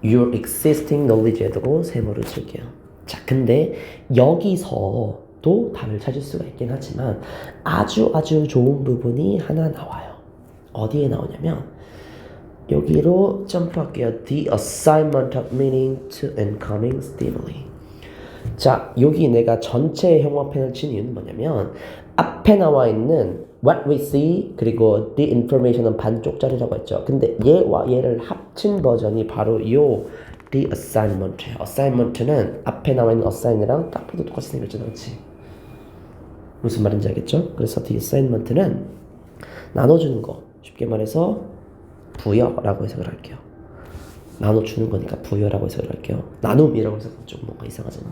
Your existing knowledge에 두고 세모를 칠게요. 자, 근데 여기서도 답을 찾을 수가 있긴 하지만 아주 좋은 부분이 하나 나와요. 어디에 나오냐면 여기로 점프할게요. The assignment of meaning to incoming stimuli. 자, 여기 내가 전체 형광펜을 친 이유는 뭐냐면 앞에 나와 있는 what we see 그리고 the information은 반쪽짜리라고 했죠. 근데 얘와 얘를 합친 버전이 바로 요 the assignment예요. assignment는 앞에 나와 있는 assign이랑 딱 봐도 똑같이 생겼잖아, 그렇지? 무슨 말인지 알겠죠? 그래서 the assignment는 나눠주는 거, 쉽게 말해서 부여라고 해석을 할게요. 나눠주는 거니까 부여라고 해석을 할게요. 나눔이라고 해석하면 좀 뭔가 이상하잖아.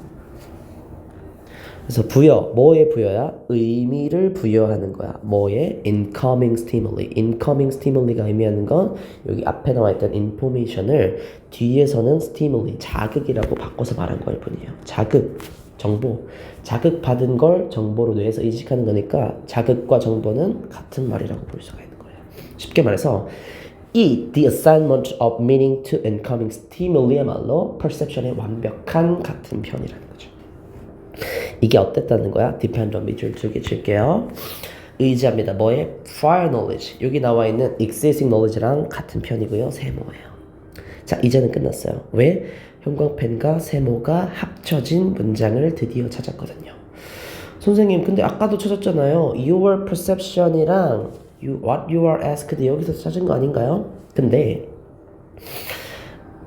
그래서 부여, 뭐에 부여야? 의미를 부여하는 거야. 뭐에? incoming stimuli. incoming stimuli가 의미하는 건 여기 앞에 나와 있던 information을 뒤에서는 stimuli, 자극이라고 바꿔서 말한 거일 뿐이에요. 자극, 정보. 자극받은 걸 정보로 뇌에서 인식하는 거니까 자극과 정보는 같은 말이라고 볼 수가 있는 거예요. 쉽게 말해서 the assignment of meaning to incoming stimul이야말로 perception의 완벽한 같은 편이라는 거죠. 이게 어땠다는 거야? depend on 밑줄 두 개 칠게요. 의지합니다. 뭐에? prior knowledge. 여기 나와 있는 existing knowledge랑 같은 편이고요. 세모예요. 자, 이제는 끝났어요. 왜? 형광펜과 세모가 합쳐진 문장을 드디어 찾았거든요. 선생님, 근데 아까도 찾았잖아요. Your perception이랑 what you are asked 여기서 찾은 거 아닌가요? 근데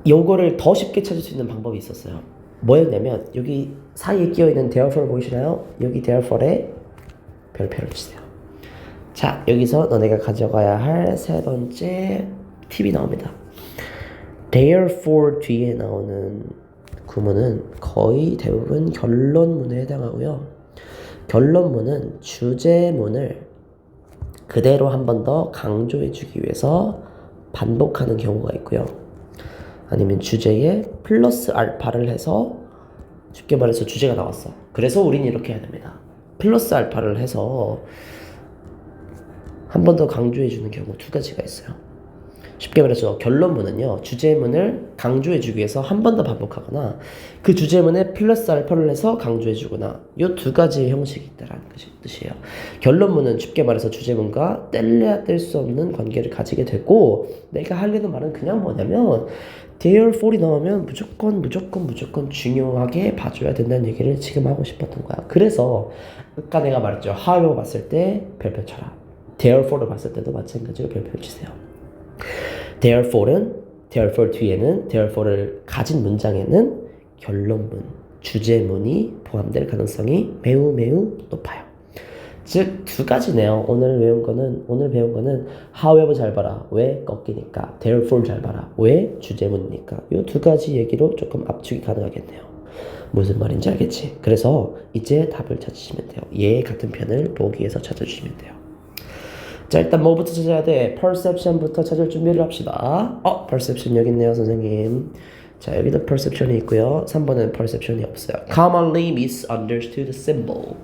요거를 더 쉽게 찾을 수 있는 방법이 있었어요. 뭐였냐면 여기 사이에 끼어있는 therefore 보이시나요? 여기 therefore에 별표를 치세요. 자, 여기서 너네가 가져가야 할 세 번째 팁이 나옵니다. therefore 뒤에 나오는 구문은 거의 대부분 결론문에 해당하고요. 결론문은 주제문을 그대로 한 번 더 강조해주기 위해서 반복하는 경우가 있고요. 아니면 주제에 플러스 알파를 해서 쉽게 말해서 주제가 나왔어. 그래서 우린 이렇게 해야 됩니다. 플러스 알파를 해서 한 번 더 강조해주는 경우 두 가지가 있어요. 쉽게 말해서 결론문은요, 주제문을 강조해주기 위해서 한 번 더 반복하거나 그 주제문에 플러스 알파를 해서 강조해주거나 이 두 가지 형식이 있다는 뜻이에요. 결론문은 쉽게 말해서 주제문과 뗄래야 뗄 수 없는 관계를 가지게 되고, 내가 하려는 말은 그냥 뭐냐면 therefore 나오면 무조건 중요하게 봐줘야 된다는 얘기를 지금 하고 싶었던 거야. 그래서 아까 내가 말했죠. however 봤을 때 별표 쳐라. therefore를 봤을 때도 마찬가지로 별표 치세요. therefore 뒤에는 therefore를 가진 문장에는 결론문, 주제문이 포함될 가능성이 매우 높아요. 즉 두 가지네요. 오늘 배운 거는 however 잘 봐라. 왜 꺾이니까. therefore 잘 봐라. 왜 주제문이니까. 이 두 가지 얘기로 조금 압축이 가능하겠네요. 무슨 말인지 알겠지? 그래서 이제 답을 찾으시면 돼요. 얘 같은 편을 보기에서 찾아주시면 돼요. 자, 일단 뭐부터 찾아야 돼? perception부터 찾을 준비를 합시다. perception 여기 있네요, 선생님. 자, 여기도 perception이 있고요. 3번은 perception이 없어요. commonly misunderstood symbol.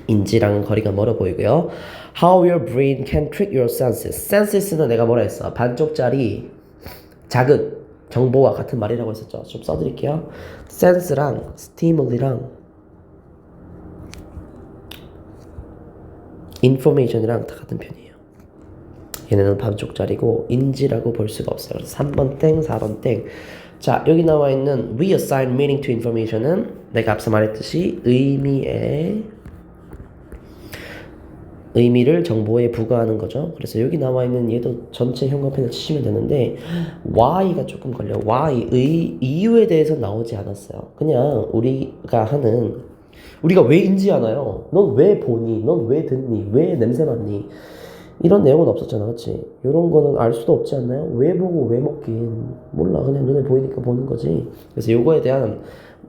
인지랑 거리가 멀어 보이고요. How your brain can trick your senses. senses는 내가 뭐라 했어? 반쪽짜리 자극, 정보와 같은 말이라고 했었죠. 좀 써드릴게요. sense랑 stimul이랑 information이랑 다 같은 편이에요. 얘네는 반쪽짜리고 인지라고 볼 수가 없어요. 그래서 3번 땡, 4번 땡. 자, 여기 나와 있는 reassign meaning to information은 내가 앞서 말했듯이 의미를 정보에 부과하는 거죠. 그래서 여기 나와 있는 얘도 전체 형광펜을 치시면 되는데 why가 조금 걸려요. why, 이유에 대해서 나오지 않았어요. 그냥 우리가 왜 인지하나요? 넌 왜 보니? 넌 왜 듣니? 왜 냄새 맡니? 이런 내용은 없었잖아, 그치? 이런 거는 알 수도 없지 않나요? 왜 보고 왜 먹긴 몰라. 그냥 눈에 보이니까 보는 거지. 그래서 요거에 대한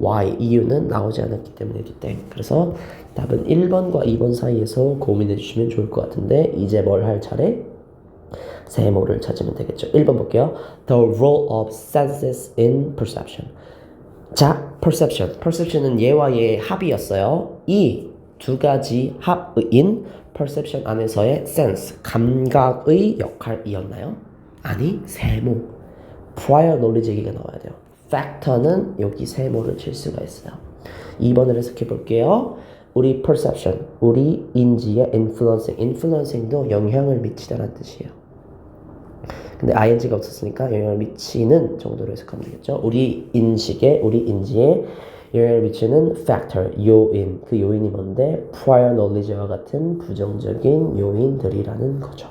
why, 이유는 나오지 않았기 때문에 땡. 그래서 답은 1번과 2번 사이에서 고민해 주시면 좋을 것 같은데 이제 뭘 할 차례? 세모를 찾으면 되겠죠. 1번 볼게요. The role of senses in perception. 자, perception은 얘와 얘의 합이었어요. 이 두 가지 합인 perception 안에서의 sense, 감각의 역할이었나요? 아니, 세모, prior knowledge 얘기가 나와야 돼요. factor는 여기 세모를 칠 수가 있어요. 2번을 해석해 볼게요. 우리 perception, 우리 인지의 influencing도 영향을 미치다라는 뜻이에요. 근데 ing가 없었으니까 영향을 미치는 정도로 해석하면 되겠죠. 우리 인지에 영향을 미치는 factor, 요인. 그 요인이 뭔데? prior knowledge와 같은 부정적인 요인들이라는 거죠.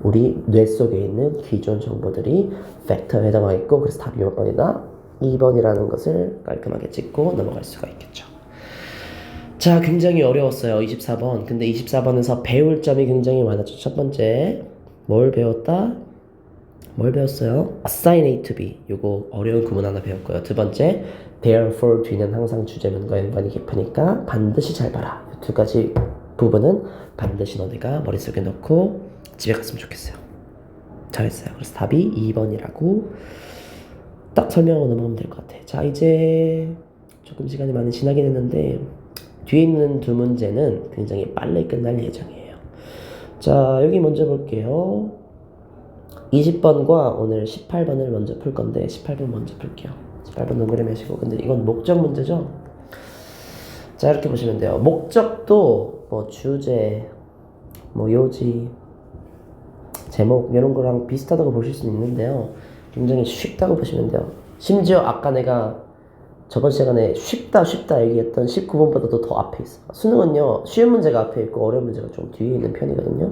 우리 뇌 속에 있는 기존 정보들이 factor에 해당하겠고, 그래서 답이 몇 번이다? 2번이라는 것을 깔끔하게 찍고 넘어갈 수가 있겠죠. 자, 굉장히 어려웠어요. 24번. 근데 24번에서 배울 점이 굉장히 많았죠. 첫 번째, 뭘 배웠어요? assign A to B. 요거 어려운 구문 하나 배웠고요. 두 번째, therefore 뒤는 항상 주제문과 연관이 깊으니까 반드시 잘 봐라. 이 두 가지 부분은 반드시 너네가 머릿속에 넣고 집에 갔으면 좋겠어요. 잘했어요. 그래서 답이 2번이라고 딱 설명하고 넘어가면 될 것 같아. 자, 이제 조금 시간이 많이 지나긴 했는데 뒤에 있는 두 문제는 굉장히 빨리 끝날 예정이에요. 자, 여기 먼저 볼게요. 20번과 오늘 18번을 먼저 풀 건데 18번 먼저 풀게요. 18번 넘그려 매시고. 근데 이건 목적 문제죠? 자, 이렇게 보시면 돼요. 목적도 뭐 주제, 뭐 요지, 제목 이런 거랑 비슷하다고 보실 수 있는데요. 굉장히 쉽다고 보시면 돼요. 심지어 아까 내가 저번 시간에 쉽다 얘기했던 19번보다도 더 앞에 있어. 수능은요, 쉬운 문제가 앞에 있고 어려운 문제가 좀 뒤에 있는 편이거든요.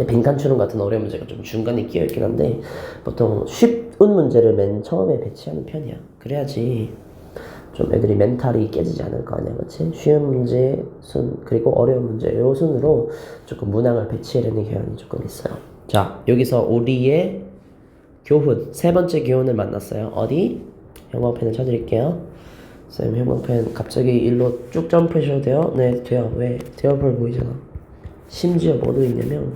빈칸추론 같은 어려운 문제가 좀 중간에 끼어있긴 한데 보통 쉬운 문제를 맨 처음에 배치하는 편이야. 그래야지 좀 애들이 멘탈이 깨지지 않을 거 아니야, 그치? 쉬운 문제 순, 그리고 어려운 문제 요 순으로 조금 문항을 배치하려는 경향이 조금 있어요. 자, 여기서 우리의 교훈, 세 번째 교훈을 만났어요. 어디? 형광펜을 쳐드릴게요. 쌤, 형광펜 갑자기 일로 쭉 점프하셔도 돼요? 네, 돼요. 왜? 되어볼 보이잖아. 심지어 뭐도 있냐면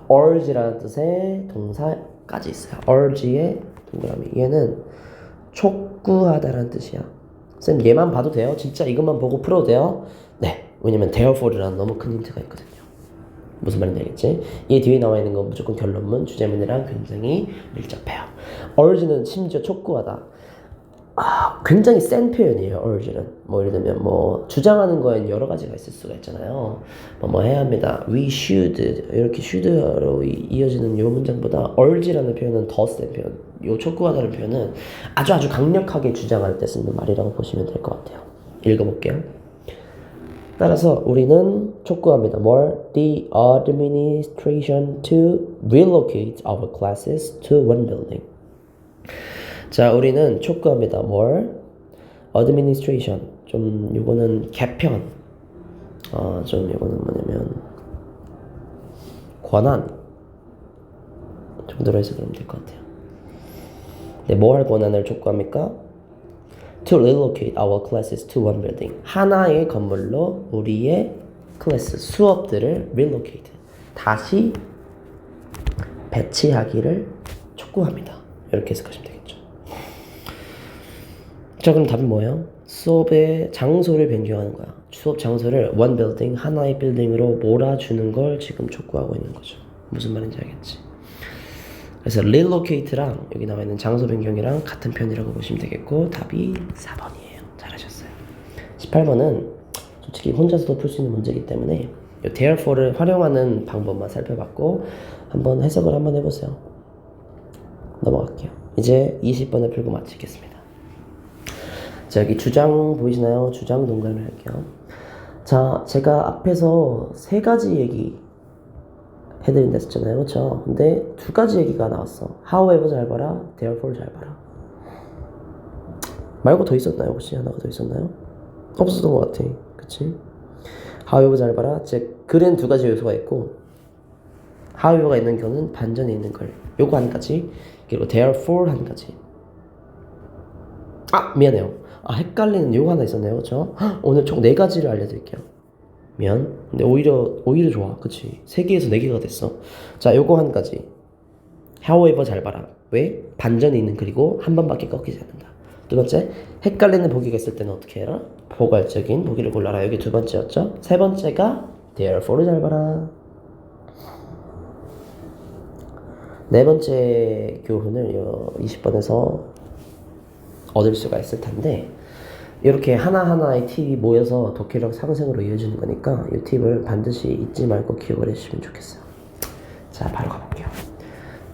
urge라는 뜻의 동사까지 있어요. urge의 동그라미. 얘는 촉구하다라는 뜻이야. 쌤, 얘만 봐도 돼요? 진짜 이것만 보고 풀어도 돼요? 네, 왜냐면 therefore라는 너무 큰 힌트가 있거든요. 무슨 말인지 알겠지? 이 뒤에 나와 있는 건 무조건 결론문, 주제문이랑 굉장히 밀접해요. urge는 심지어 촉구하다. 굉장히 센 표현이에요. urge는 뭐 예를 들면 뭐 주장하는 거엔 여러 가지가 있을 수가 있잖아요. 뭐 해야 합니다. we should 이렇게 should로 이어지는 요 문장보다 urge라는 표현은 더 센 표현. 요 촉구하다는 표현은 아주 강력하게 주장할 때 쓰는 말이라고 보시면 될 것 같아요. 읽어볼게요. 따라서 우리는 촉구합니다. 뭘? The administration to relocate our classes to one building. 자, 우리는 촉구합니다. 뭘? administration. 좀 요거는 개편. 좀 요거는 뭐냐면 권한 정도로 해서 그러면 될 것 같아요. 네, 뭐 할 권한을 촉구합니까? To relocate our classes to one building. 하나의 건물로 우리의 클래스, 수업들을 relocate, 다시 배치하기를 촉구합니다. 이렇게 해석하시면 되겠죠. 자, 그럼 답은 뭐예요? 수업의 장소를 변경하는 거야. 수업 장소를 one building, 하나의 빌딩으로 몰아주는 걸 지금 촉구하고 있는 거죠. 무슨 말인지 알겠지? 그래서 relocate랑 여기 나와 있는 장소 변경이랑 같은 편이라고 보시면 되겠고, 답이 4번이에요. 잘하셨어요. 18번은 솔직히 혼자서도 풀 수 있는 문제이기 때문에 이 therefore를 활용하는 방법만 살펴봤고 한번 해석을 한번 해보세요. 넘어갈게요. 이제 20번을 풀고 마치겠습니다. 자, 여기 주장 보이시나요? 주장 동그라미 할게요. 자, 제가 앞에서 세 가지 얘기 해드린다 했잖아요. 그렇죠? 근데 두 가지 얘기가 나왔어. however 잘 봐라, therefore 잘 봐라. 말고 더 있었나요? 혹시 하나가 더 있었나요? 없었던 것 같아. 그치? however 잘 봐라. 즉 글엔 두 가지 요소가 있고 however가 있는 경우는 반전에 있는 글. 요거 한 가지. 그리고 therefore 한 가지. 미안해요. 헷갈리는 요거 하나 있었네요. 그쵸? 오늘 총 4가지를 알려드릴게요. 미안. 근데 오히려 좋아. 그치? 3개에서 4개가 됐어. 자, 요거 한 가지. however 잘 봐라. 왜? 반전이 있는 글이고 한 번밖에 꺾이지 않는다. 두 번째, 헷갈리는 보기가 있을 때는 어떻게 해라? 포괄적인 보기를 골라라. 여기 두 번째였죠? 세 번째가 therefore 잘 봐라. 네 번째 교훈을 20번에서 얻을 수가 있을 텐데, 이렇게 하나하나의 팁이 모여서 독해력 상승으로 이어지는 거니까 이 팁을 반드시 잊지 말고 기억을 해주시면 좋겠어요. 자, 바로 가볼게요.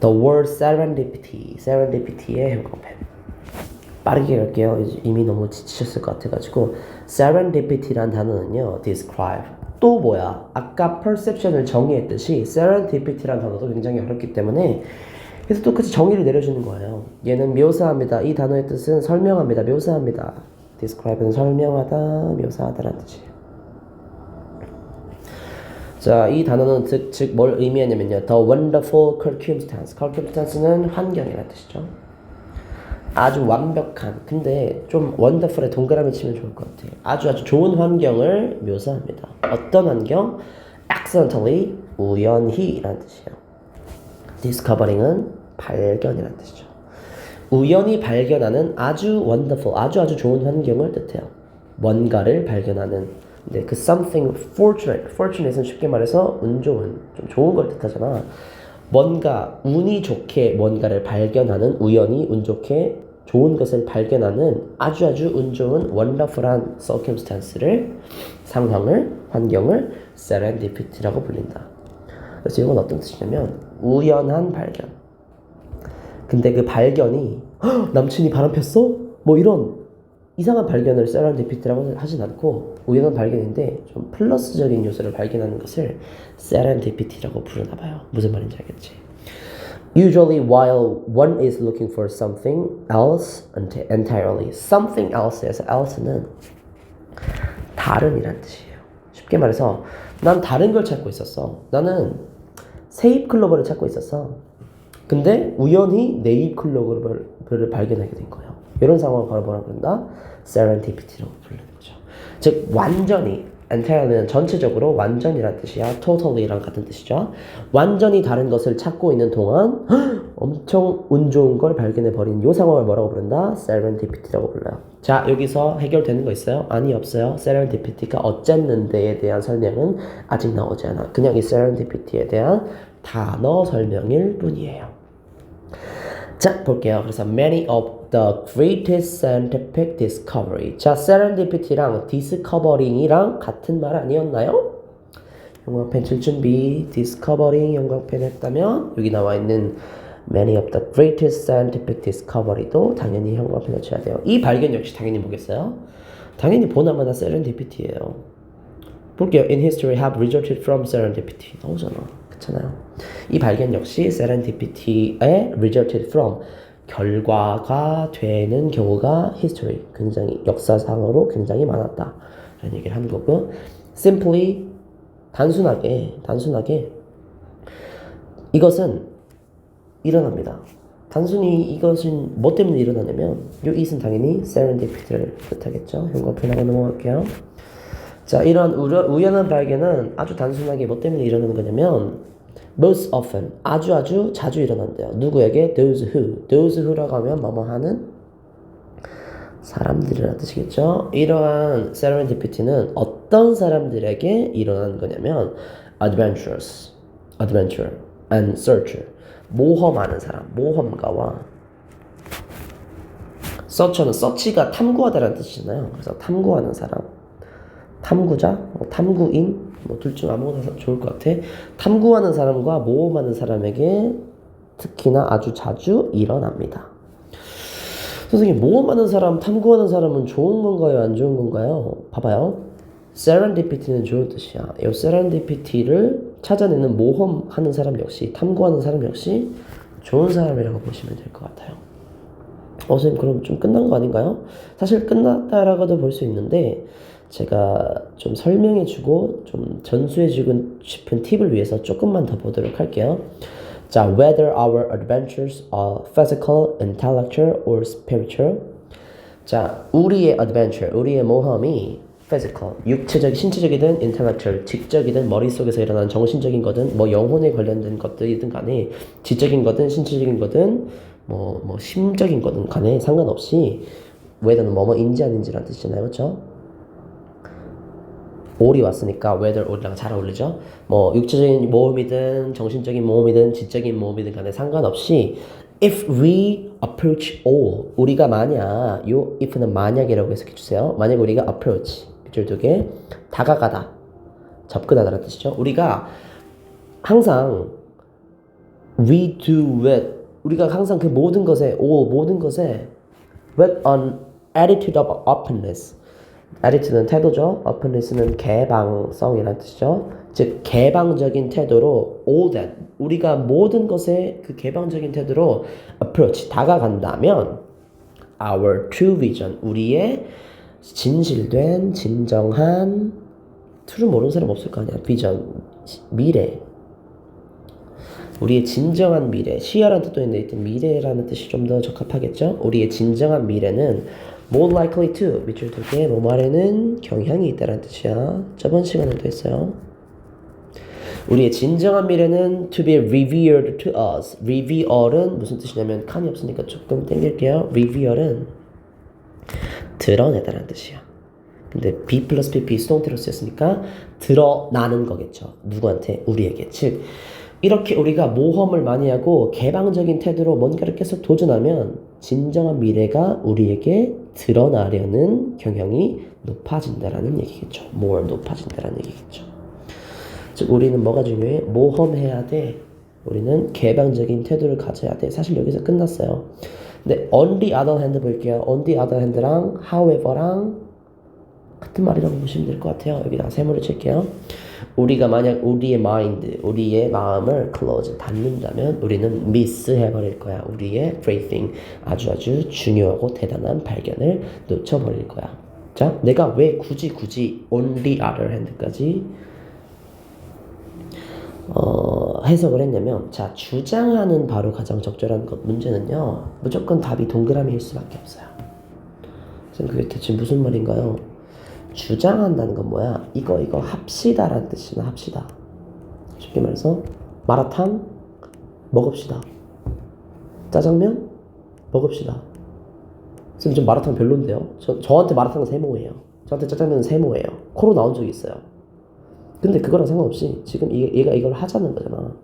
The word serendipity, serendipity의 형광펜. 빠르게 갈게요. 이미 너무 지치셨을 것 같아가지고 serendipity란 단어는요, describe. 또 뭐야? 아까 perception을 정의했듯이 serendipity란 단어도 굉장히 어렵기 때문에 그래서 똑같이 정의를 내려주는 거예요. 얘는 묘사합니다. 이 단어의 뜻은 설명합니다. 묘사합니다. describe는 설명하다, 묘사하다라는 뜻이에요. 자, 이 단어는 즉 뭘 의미하냐면요. The wonderful circumstance. circumstance는 환경이라는 뜻이죠. 아주 완벽한, 근데 좀 wonderful에 동그라미 치면 좋을 것 같아요. 아주 좋은 환경을 묘사합니다. 어떤 환경? accidentally, 우연히라는 뜻이에요. discovering은 발견이라는 뜻이죠. 우연히 발견하는 아주 wonderful, 아주 좋은 환경을 뜻해요. 뭔가를 발견하는. 근데 그 something fortunate은 쉽게 말해서 운 좋은, 좀 좋은 걸 뜻하잖아. 뭔가 운이 좋게 뭔가를 발견하는, 우연히 운 좋게 좋은 것을 발견하는 아주 운 좋은 wonderful한 circumstance를, 상황을, 환경을 serendipity라고 불린다. 그래서 이건 어떤 뜻이냐면 우연한 발견. 근데 그 발견이 남친이 바람 폈어? 뭐 이런 이상한 발견을 serendipity라고 하진 않고 우연한 발견인데 좀 플러스적인 요소를 발견하는 것을 serendipity라고 부르나 봐요. 무슨 말인지 알겠지? Usually while one is looking for something else entirely. something else에서 else는 다른이란 뜻이에요. 쉽게 말해서 난 다른 걸 찾고 있었어. 나는 세잎 클로버를 찾고 있었어. 근데 우연히 네잎 클로버를 발견하게 된 거예요. 이런 상황을 바로 뭐라 그런다? serendipity라고 부르는 거죠. 즉 완전히, entirely는 전체적으로 완전이란 뜻이야. totally랑 같은 뜻이죠. 완전히 다른 것을 찾고 있는 동안 엄청 운 좋은 걸 발견해버린 이 상황을 뭐라고 부른다? serendipity라고 불러요. 자, 여기서 해결되는 거 있어요? 아니, 없어요. serendipity가 어쨌는데에 대한 설명은 아직 나오지 않아. 그냥 이 serendipity에 대한 단어 설명일 뿐이에요. 자, 볼게요. 그래서 many of the greatest scientific discovery. 자, serendipity랑 discovering이랑 같은 말 아니었나요? 형광펜 칠 준비. discovering 형광펜 했다면 여기 나와 있는 many of the greatest scientific discovery도 당연히 형광펜을 쳐야 돼요. 이 발견 역시 당연히 뭐겠어요? 당연히 보나마나 serendipity예요. 볼게요. In history have resulted from serendipity. 나오잖아. 그렇잖아요. 이 발견 역시 serendipity에 resulted from 결과가 되는 경우가 history 굉장히 역사상으로 굉장히 많았다 라는 얘기를 하는 거고 simply 단순하게 이것은 일어납니다. 단순히 이것은 뭐 때문에 일어나냐면 이 it은 당연히 serendipity를 뜻하겠죠. 형광펜하고 넘어갈게요. 자, 이런 우연한 발견은 아주 단순하게 뭐 때문에 일어나는 거냐면 most often, 아주 자주 일어난대요. 누구에게? those who라고 하면 뭐뭐 하는 사람들이라는 뜻이겠죠. 이러한 serendipity는 어떤 사람들에게 일어나는 거냐면 adventure and searcher, 모험하는 사람, 모험가와 searcher는 search가 탐구하다라는 뜻이잖아요. 그래서 탐구하는 사람, 탐구자, 탐구인, 둘 중 아무거나 좋을 것 같아. 탐구하는 사람과 모험하는 사람에게 특히나 아주 자주 일어납니다. 선생님, 모험하는 사람, 탐구하는 사람은 좋은 건가요? 안 좋은 건가요? 봐봐요. serendipity는 좋은 뜻이야. 이 serendipity를 찾아내는 모험하는 사람 역시, 탐구하는 사람 역시 좋은 사람이라고 보시면 될 것 같아요. 선생님, 그럼 좀 끝난 거 아닌가요? 사실 끝났다라고도 볼 수 있는데 제가 좀 설명해주고 좀 전수해주고 싶은 팁을 위해서 조금만 더 보도록 할게요. 자, whether our adventures are physical, intellectual, or spiritual. 자, 우리의 adventure, 우리의 모험이 physical, 육체적, 신체적이든 intellectual, 지적이든 머릿속에서 일어나는 정신적인 거든 뭐 영혼에 관련된 것들이든 간에 지적인 거든 신체적인 거든 뭐 심적인 거든 간에 상관없이 whether는 뭐뭐인지 아닌지라는 뜻이잖아요. 그렇죠? all이 왔으니까 whether all이랑 잘 어울리죠. 뭐 육체적인 모험이든 정신적인 모험이든 지적인 모험이든 간에 상관없이 if we approach all, 우리가 만약, 요 if는 만약이라고 해석해 주세요. 만약 우리가 approach, 빗줄 두 개, 다가가다, 접근하다라는 뜻이죠. 우리가 항상 we do with, 우리가 항상 그 모든 것에 with an attitude of openness. attitude는 태도죠. openness는 개방성이라는 뜻이죠. 즉 개방적인 태도로 all that, 우리가 모든 것에 그 개방적인 태도로 approach, 다가간다면 our true vision, 우리의 진실된 진정한, true를 모르는 사람 없을 거 아니야. vision, 미래, 우리의 진정한 미래, 시야라는 뜻도 있는데 일단 미래라는 뜻이 좀 더 적합하겠죠. 우리의 진정한 미래는 more likely to, 밑줄 두 개, 뭐 말에는 경향이 있다는 뜻이야. 저번 시간에도 했어요. 우리의 진정한 미래는 to be revealed to us. reveal은 무슨 뜻이냐면 칸이 없으니까 조금 땡길게요. reveal은 드러내다라는 뜻이야. 근데 B 플러스 PP 수동태로 쓰였으니까 드러나는 거겠죠. 누구한테? 우리에게. 즉 이렇게 우리가 모험을 많이 하고 개방적인 태도로 뭔가를 계속 도전하면 진정한 미래가 우리에게 드러나려는 경향이 높아진다라는 얘기겠죠. more 높아진다라는 얘기겠죠. 즉 우리는 뭐가 중요해? 모험해야 돼. 우리는 개방적인 태도를 가져야 돼. 사실 여기서 끝났어요. 근데 on the other hand 볼게요. on the other hand랑 however랑 같은 말이라고 보시면 될 것 같아요. 여기다 세모를 칠게요. 우리가 만약 우리의 mind, 우리의 마음을 close, 닫는다면 우리는 miss 해버릴 거야. 우리의 great thing, 아주 중요하고 대단한 발견을 놓쳐버릴 거야. 자, 내가 왜 굳이 on the other hand까지 해석을 했냐면, 자, 주장하는 바로 가장 적절한 것. 문제는요, 무조건 답이 동그라미일 수밖에 없어요. 선생님, 그게 대체 무슨 말인가요? 주장한다는 건 뭐야? 이거 합시다라는 뜻이나 합시다. 쉽게 말해서 마라탕 먹읍시다. 짜장면? 먹읍시다. 선생님 좀 마라탕 별론데요? 저한테 마라탕은 세모예요. 저한테 짜장면은 세모예요. 코로 나온 적이 있어요. 근데 그거랑 상관없이 지금 얘가 이걸 하자는 거잖아.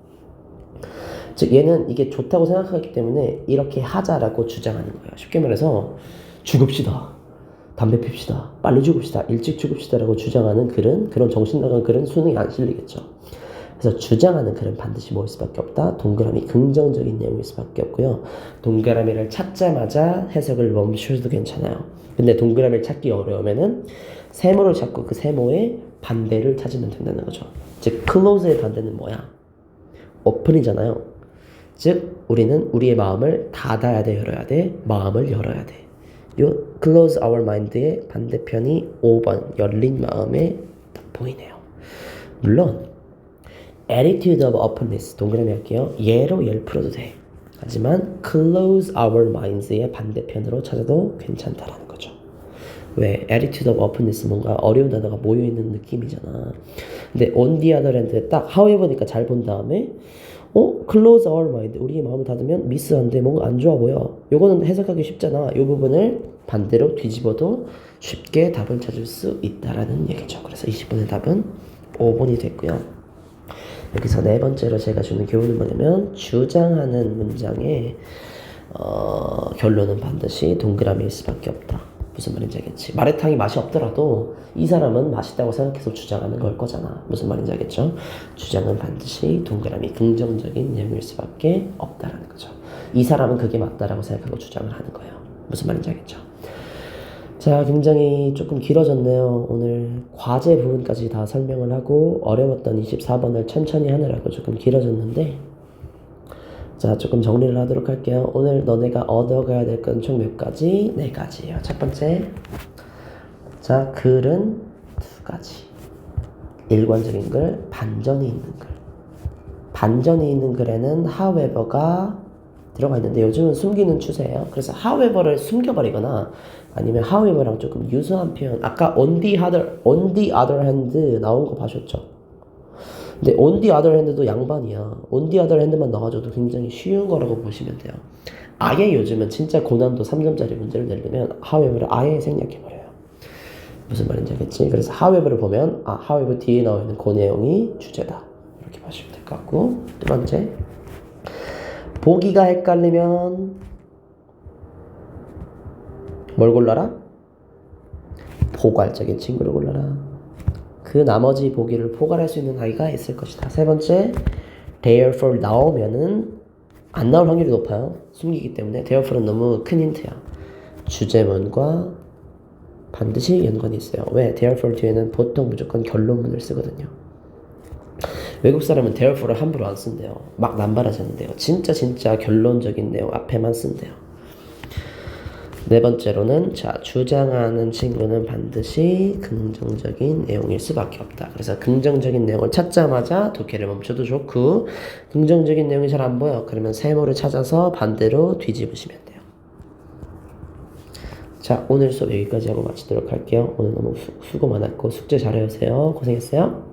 즉 얘는 이게 좋다고 생각하기 때문에 이렇게 하자라고 주장하는 거예요. 쉽게 말해서 죽읍시다. 담배 핍시다. 빨리 죽읍시다. 일찍 죽읍시다라고 주장하는 글은, 그런 정신 나간 글은 수능에 안 실리겠죠. 그래서 주장하는 글은 반드시 뭐일 수밖에 없다. 동그라미 긍정적인 내용일 수밖에 없고요. 동그라미를 찾자마자 해석을 멈추셔도 괜찮아요. 근데 동그라미를 찾기 어려우면은 세모를 찾고 그 세모의 반대를 찾으면 된다는 거죠. 즉 close의 반대는 뭐야? open이잖아요. 즉 우리는 우리의 마음을 닫아야 돼, 열어야 돼? 마음을 열어야 돼. 요 close our mind의 반대편이 5번 열린 마음에 딱 보이네요. 물론 attitude of openness 동그라미 할게요. 얘로 얘를 풀어도 돼. 하지만 close our minds의 반대편으로 찾아도 괜찮다라는 거죠. 왜? attitude of openness 뭔가 어려운 단어가 모여있는 느낌이잖아. 근데 on the other hand 딱 however니까 잘 본 다음에 close our mind 우리의 마음을 닫으면 미스한데 뭔가 안 좋아 보여. 요거는 해석하기 쉽잖아. 이 부분을 반대로 뒤집어도 쉽게 답을 찾을 수 있다라는 얘기죠. 그래서 20번의 답은 5번이 됐고요. 여기서 네 번째로 제가 주는 교훈은 뭐냐면 주장하는 문장의 결론은 반드시 동그라미일 수밖에 없다. 무슨 말인지 알겠지? 마라탕이 맛이 없더라도 이 사람은 맛있다고 생각해서 주장하는 걸 거잖아. 무슨 말인지 알겠죠? 주장은 반드시 동그라미 긍정적인 내용일 수밖에 없다라는 거죠. 이 사람은 그게 맞다라고 생각하고 주장을 하는 거예요. 무슨 말인지 알겠죠? 자, 굉장히 조금 길어졌네요. 오늘 과제 부분까지 다 설명을 하고 어려웠던 24번을 천천히 하느라고 조금 길어졌는데 자, 조금 정리를 하도록 할게요. 오늘 너네가 얻어가야 될 건 총 몇 가지? 4가지예요. 첫 번째, 자, 글은 2가지. 일관적인 글, 반전이 있는 글. 반전이 있는 글에는 however가 들어가 있는데 요즘은 숨기는 추세예요. 그래서 however를 숨겨버리거나 아니면 however랑 조금 유사한 표현. 아까 on the other hand 나온 거 봐셨죠? 근데 on the other hand도 양반이야. on the other hand만 나와줘도 굉장히 쉬운 거라고 보시면 돼요. 아예 요즘은 진짜 고난도 3점짜리 문제를 내려면 however를 아예 생략해버려요. 무슨 말인지 알겠지? 그래서 however를 보면 however 뒤에 나와 있는 그 내용이 주제다. 이렇게 보시면 될 것 같고 두 번째, 보기가 헷갈리면 뭘 골라라? 포괄적인 친구를 골라라. 그 나머지 보기를 포괄할 수 있는 아이가 있을 것이다. 세 번째, therefore 나오면은 안 나올 확률이 높아요. 숨기기 때문에. therefore는 너무 큰 힌트야. 주제문과 반드시 연관이 있어요. 왜? therefore 뒤에는 보통 무조건 결론문을 쓰거든요. 외국 사람은 therefore를 함부로 안 쓴대요. 막 남발하셨는데요. 진짜 결론적인 내용 앞에만 쓴대요. 네 번째로는 자, 주장하는 친구는 반드시 긍정적인 내용일 수밖에 없다. 그래서 긍정적인 내용을 찾자마자 독해를 멈춰도 좋고 긍정적인 내용이 잘 안 보여. 그러면 세모를 찾아서 반대로 뒤집으시면 돼요. 자, 오늘 수업 여기까지 하고 마치도록 할게요. 오늘 너무 수고 많았고 숙제 잘해오세요. 고생했어요.